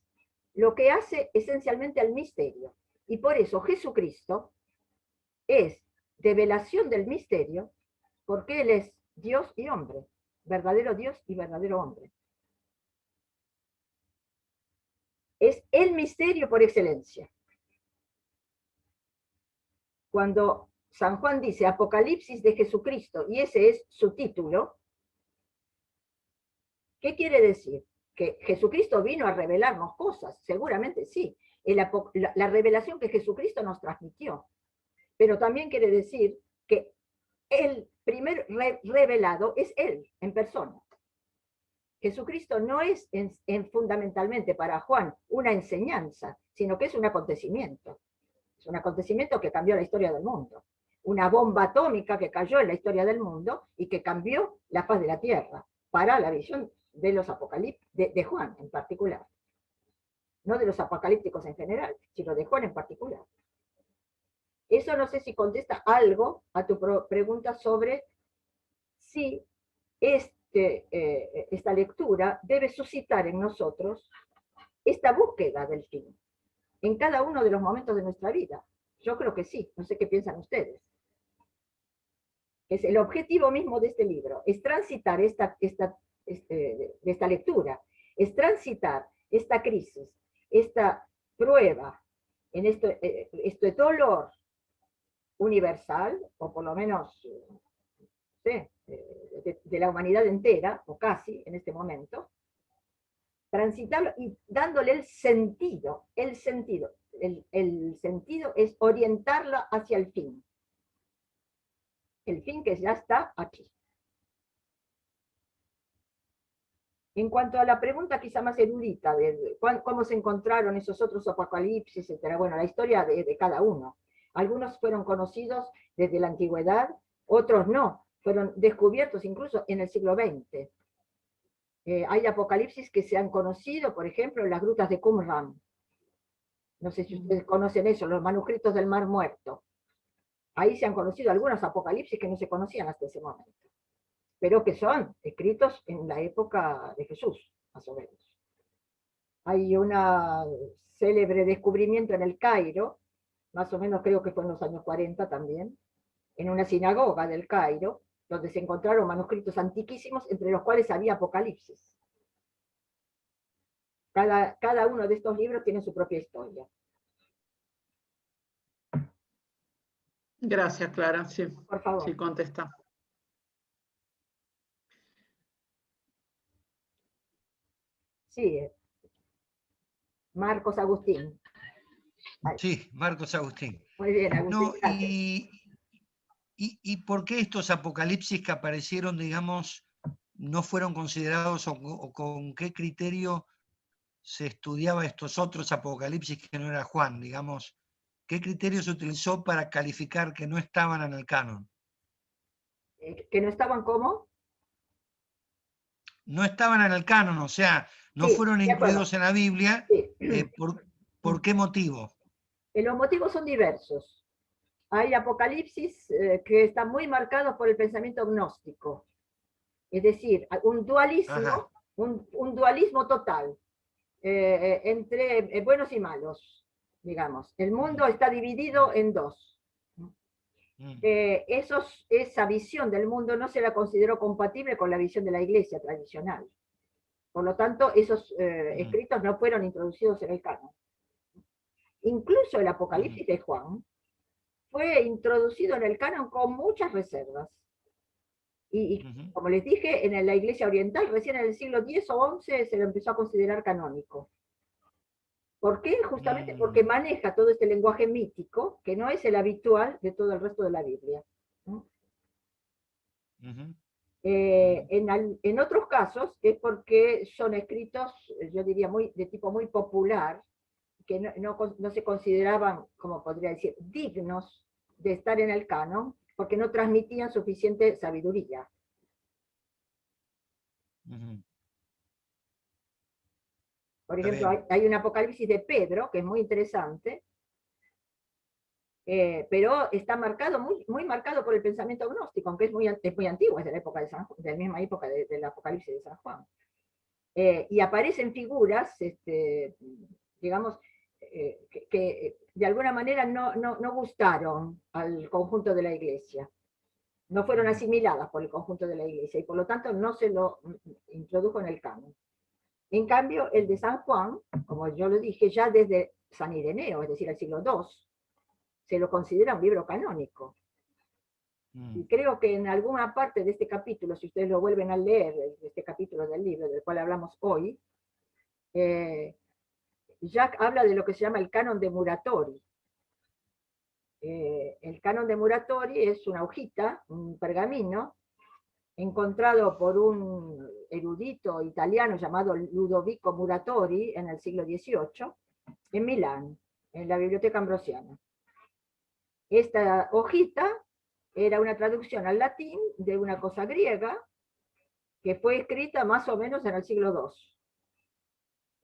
lo que hace esencialmente al misterio. Y por eso Jesucristo es develación del misterio, porque Él es Dios y hombre, verdadero Dios y verdadero hombre. Es el misterio por excelencia. Cuando San Juan dice Apocalipsis de Jesucristo, y ese es su título, ¿qué quiere decir? ¿Que Jesucristo vino a revelarnos cosas? Seguramente sí. La revelación que Jesucristo nos transmitió. Pero también quiere decir que el primer revelado es Él, en persona. Jesucristo no es fundamentalmente para Juan una enseñanza, sino que es un acontecimiento. Es un acontecimiento que cambió la historia del mundo. Una bomba atómica que cayó en la historia del mundo y que cambió la faz de la tierra para la visión de los apocalipsis, de Juan en particular. No de los apocalípticos en general, sino de Juan en particular. Eso no sé si contesta algo a tu pregunta sobre si esta lectura debe suscitar en nosotros esta búsqueda del fin, en cada uno de los momentos de nuestra vida. Yo creo que sí, no sé qué piensan ustedes. Es el objetivo mismo de este libro, es transitar esta lectura, es transitar esta crisis, esta prueba, en este dolor universal, o por lo menos de la humanidad entera, o casi en este momento, transitarlo y dándole el sentido. El sentido es orientarlo hacia el fin. El fin que ya está aquí. En cuanto a la pregunta quizá más erudita, de cómo se encontraron esos otros apocalipsis, etc. Bueno, la historia de cada uno. Algunos fueron conocidos desde la antigüedad, otros no. Fueron descubiertos incluso en el siglo XX. Hay apocalipsis que se han conocido, por ejemplo, en las grutas de Qumran. No sé si ustedes conocen eso, los manuscritos del Mar Muerto. Ahí se han conocido algunos apocalipsis que no se conocían hasta ese momento, pero que son escritos en la época de Jesús, más o menos. Hay un célebre descubrimiento en el Cairo, más o menos creo que fue en los años 40 también, en una sinagoga del Cairo, donde se encontraron manuscritos antiquísimos, entre los cuales había Apocalipsis. Cada uno de estos libros tiene su propia historia. Gracias, Clara. Sí, por favor. Sí, contesta. Sí, Marcos Agustín. Sí, Marcos Agustín. Muy bien, Agustín. No, ¿y por qué estos apocalipsis que aparecieron, digamos, no fueron considerados o con qué criterio se estudiaba estos otros apocalipsis que no era Juan, digamos? ¿Qué criterio se utilizó para calificar que no estaban en el canon? ¿Que no estaban cómo? No estaban en el canon, o sea, no Sí, fueron incluidos en la Biblia. Sí. ¿Por qué motivo? Los motivos son diversos. Hay apocalipsis que están muy marcados por el pensamiento gnóstico. Es decir, un dualismo, un dualismo total entre buenos y malos, digamos. El mundo está dividido en dos. Esa visión del mundo no se la consideró compatible con la visión de la Iglesia tradicional. Por lo tanto, esos escritos no fueron introducidos en el canon. Incluso el Apocalipsis de Juan fue introducido en el canon con muchas reservas. Y como les dije, en la Iglesia Oriental, recién en el siglo X o XI se lo empezó a considerar canónico. ¿Por qué? Justamente porque maneja todo este lenguaje mítico, que no es el habitual de todo el resto de la Biblia. En otros casos es porque son escritos, yo diría, de tipo muy popular, que no se consideraban, como podría decir, dignos de estar en el canon, porque no transmitían suficiente sabiduría. Por ejemplo, hay un Apocalipsis de Pedro, que es muy interesante, pero está marcado, muy marcado por el pensamiento gnóstico, aunque es muy antiguo, es de la época de la misma época del Apocalipsis de San Juan. Y aparecen figuras, digamos, que de alguna manera no gustaron al conjunto de la Iglesia, no fueron asimiladas por el conjunto de la Iglesia, y por lo tanto no se lo introdujo en el canon. En cambio, el de San Juan, como yo lo dije, ya desde San Ireneo, es decir, el siglo II, se lo considera un libro canónico. Y creo que en alguna parte de este capítulo, si ustedes lo vuelven a leer, este capítulo del libro del cual hablamos hoy, Jacques habla de lo que se llama el canon de Muratori. El canon de Muratori es una hojita, un pergamino, encontrado por un erudito italiano llamado Ludovico Muratori en el siglo XVIII, en Milán, en la Biblioteca Ambrosiana. Esta hojita era una traducción al latín de una cosa griega que fue escrita más o menos en el siglo II,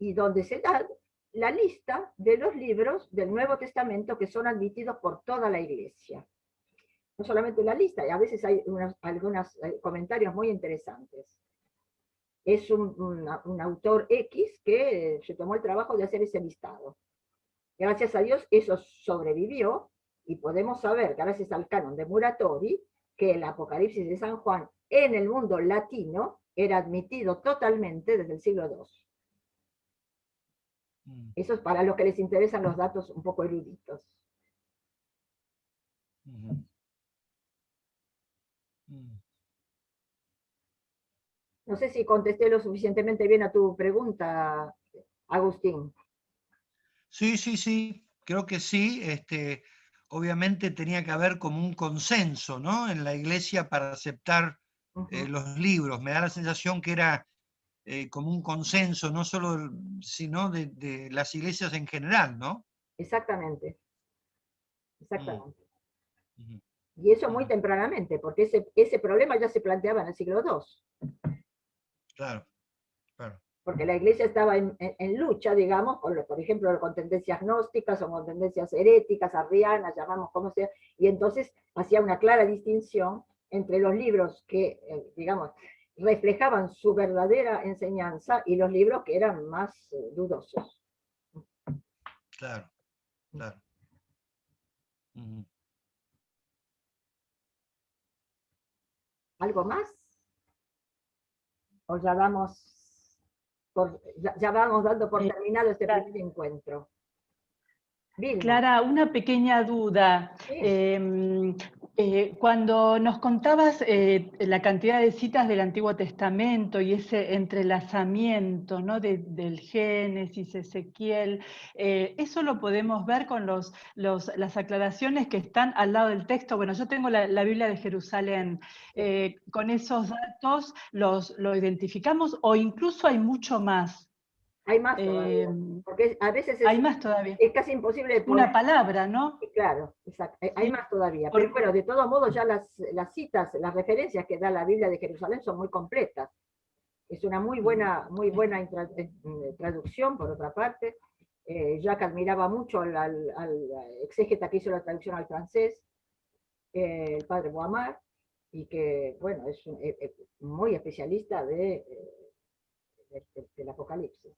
y donde se da la lista de los libros del Nuevo Testamento que son admitidos por toda la Iglesia. No solamente la lista, y a veces hay algunos comentarios muy interesantes. Es un autor X que se tomó el trabajo de hacer ese listado. Gracias a Dios eso sobrevivió, y podemos saber, gracias al canon de Muratori, que el Apocalipsis de San Juan en el mundo latino era admitido totalmente desde el siglo II. Eso es para los que les interesan los datos un poco eruditos. No sé si contesté lo suficientemente bien a tu pregunta, Agustín. Sí, creo que sí. Obviamente tenía que haber como un consenso, ¿no?, en la Iglesia para aceptar los libros. Me da la sensación que era como un consenso, no solo, sino de las iglesias en general, ¿no? Exactamente. Y eso muy tempranamente, porque ese problema ya se planteaba en el siglo II. Claro. Porque la Iglesia estaba en lucha, digamos, por ejemplo, con tendencias gnósticas o con tendencias heréticas, arrianas, llamamos como sea, y entonces hacía una clara distinción entre los libros que, digamos, reflejaban su verdadera enseñanza y los libros que eran más dudosos. Claro. ¿Algo más? ¿O ya vamos dando por terminado este primer encuentro? Vilma. Clara, una pequeña duda. Sí. Cuando nos contabas la cantidad de citas del Antiguo Testamento y ese entrelazamiento, ¿no?, del Génesis, Ezequiel, eso lo podemos ver con las aclaraciones que están al lado del texto. Bueno, yo tengo la Biblia de Jerusalén. ¿Con esos datos lo identificamos o incluso hay mucho más? Hay más todavía, porque a veces es casi imposible poner una palabra, ¿no? Claro, exacto. Hay más todavía, pero bueno, de todos modos ya las citas, las referencias que da la Biblia de Jerusalén son muy completas. Es una muy buena traducción, por otra parte. Jacques admiraba mucho al exégeta que hizo la traducción al francés, el padre Boamar, y que, bueno, es muy especialista del Apocalipsis.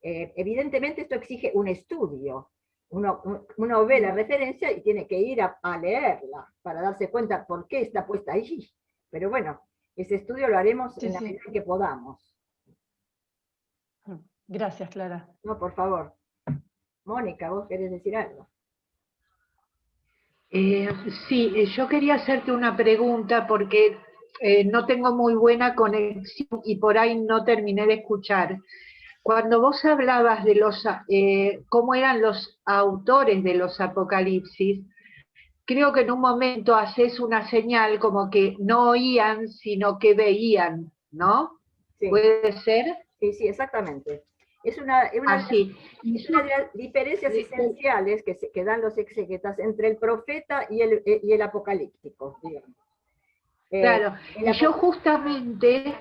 Evidentemente esto exige un estudio. Uno ve la referencia y tiene que ir a leerla para darse cuenta por qué está puesta allí. Pero bueno, ese estudio lo haremos en la medida que podamos. Gracias, Clara. No, por favor. Mónica, ¿vos querés decir algo? Sí, yo quería hacerte una pregunta porque no tengo muy buena conexión y por ahí no terminé de escuchar. Cuando vos hablabas de cómo eran los autores de los Apocalipsis, creo que en un momento haces una señal como que no oían, sino que veían, ¿no? Sí. ¿Puede ser? Sí, sí, exactamente. Es una de las diferencias esenciales que dan los exégetas entre el profeta y el apocalíptico, digamos. Claro, y yo justamente,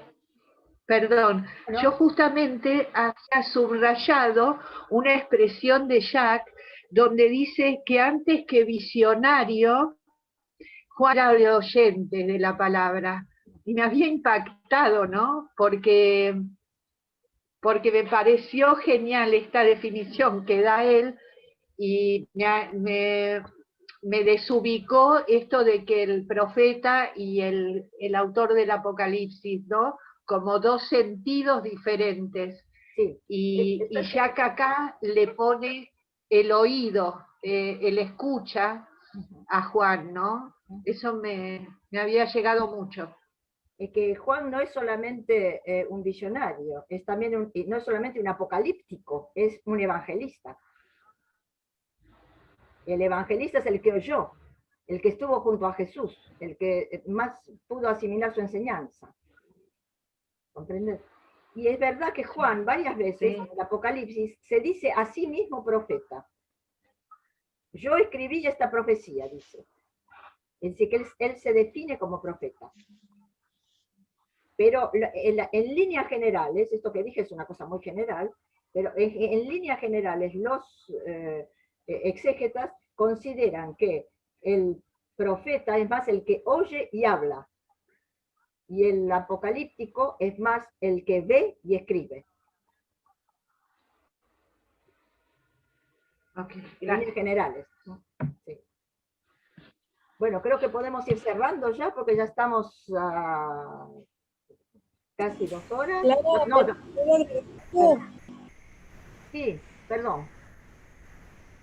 perdón, ¿no? yo justamente había subrayado una expresión de Jacques donde dice que antes que visionario, Juan era de oyente de la palabra. Y me había impactado, ¿no? Porque me pareció genial esta definición que da él y me desubicó esto de que el profeta y el autor del Apocalipsis, ¿no? Como dos sentidos diferentes. Sí. Y ya que acá le pone el oído, el escucha a Juan, ¿no? Eso me había llegado mucho. Es que Juan no es solamente un visionario, es también no es solamente un apocalíptico, es un evangelista. El evangelista es el que oyó, el que estuvo junto a Jesús, el que más pudo asimilar su enseñanza. ¿Comprendes? Y es verdad que Juan varias veces en el Apocalipsis se dice a sí mismo profeta. Yo escribí esta profecía, dice. Es decir, que él se define como profeta. Pero en líneas generales, esto que dije es una cosa muy general, pero en líneas generales los exégetas consideran que el profeta es más el que oye y habla, y el apocalíptico es más el que ve y escribe. Okay, en líneas generales. Sí. Bueno, creo que podemos ir cerrando ya porque ya estamos a casi 2 horas. Sí, perdón.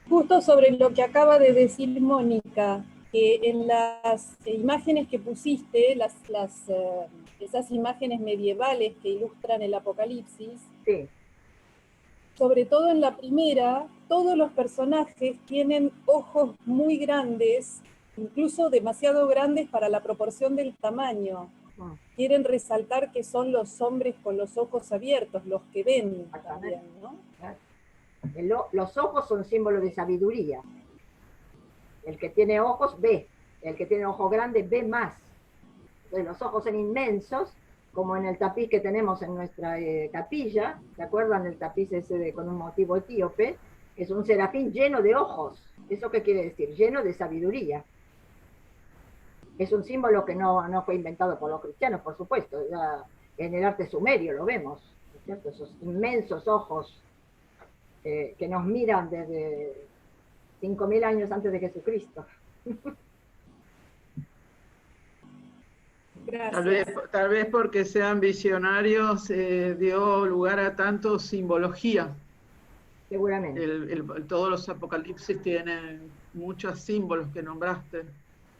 Justo sobre lo que acaba de decir Mónica, que en las imágenes que pusiste, esas imágenes medievales que ilustran el Apocalipsis, sí. Sobre todo en la primera, todos los personajes tienen ojos muy grandes, incluso demasiado grandes para la proporción del tamaño. Quieren resaltar que son los hombres con los ojos abiertos, los que ven también, ¿no? Los ojos son símbolo de sabiduría. El que tiene ojos ve, el que tiene ojos grandes ve más. Entonces, los ojos son inmensos, como en el tapiz que tenemos en nuestra capilla. ¿Se acuerdan del tapiz ese con un motivo etíope? Es un serafín lleno de ojos. ¿Eso qué quiere decir? Lleno de sabiduría. Es un símbolo que no fue inventado por los cristianos, por supuesto. Ya en el arte sumerio lo vemos, ¿no es cierto? Esos inmensos ojos que nos miran desde 5.000 años antes de Jesucristo. Tal vez porque sean visionarios dio lugar a tanto simbología. Seguramente. Todos los apocalipsis tienen muchos símbolos que nombraste.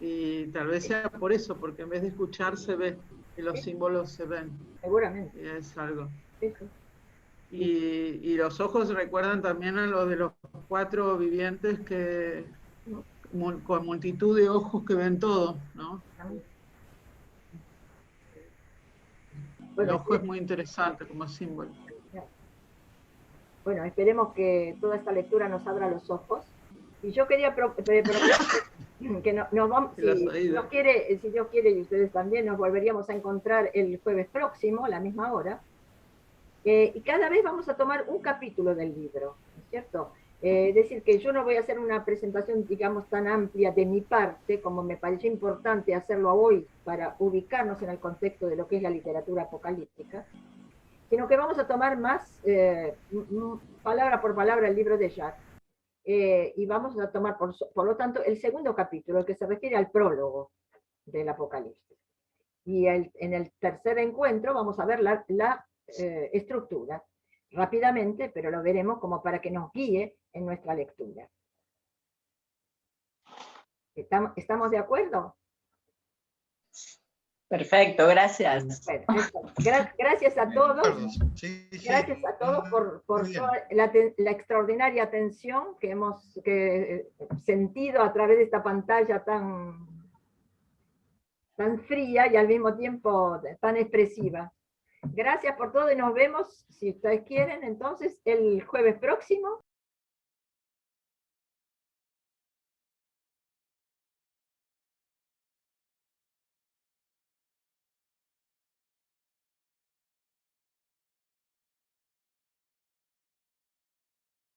Y tal vez sea por eso, porque en vez de escuchar se ve, y los símbolos se ven. Seguramente. Y es algo. Sí, sí. Y los ojos recuerdan también a los de los 4 vivientes que con multitud de ojos que ven todo, ¿no? Bueno, el ojo es muy interesante como símbolo. Bueno, esperemos que toda esta lectura nos abra los ojos. Y yo quería que nos vamos, si Dios quiere y ustedes también, nos volveríamos a encontrar el jueves próximo, a la misma hora. Y cada vez vamos a tomar un capítulo del libro, ¿no es cierto? Es decir, que yo no voy a hacer una presentación, digamos, tan amplia de mi parte, como me pareció importante hacerlo hoy para ubicarnos en el contexto de lo que es la literatura apocalíptica, sino que vamos a tomar más palabra por palabra el libro de Jacques, y vamos a tomar, por lo tanto, el segundo capítulo, el que se refiere al prólogo del Apocalipsis. Y en el tercer encuentro vamos a ver la estructura, rápidamente, pero lo veremos como para que nos guíe en nuestra lectura. ¿Estamos de acuerdo? Perfecto, gracias. Bueno, gracias a todos. Sí, sí. Gracias a todos por Muy bien. toda la extraordinaria atención que hemos sentido a través de esta pantalla tan fría y al mismo tiempo tan expresiva. Gracias por todo y nos vemos, si ustedes quieren, entonces el jueves próximo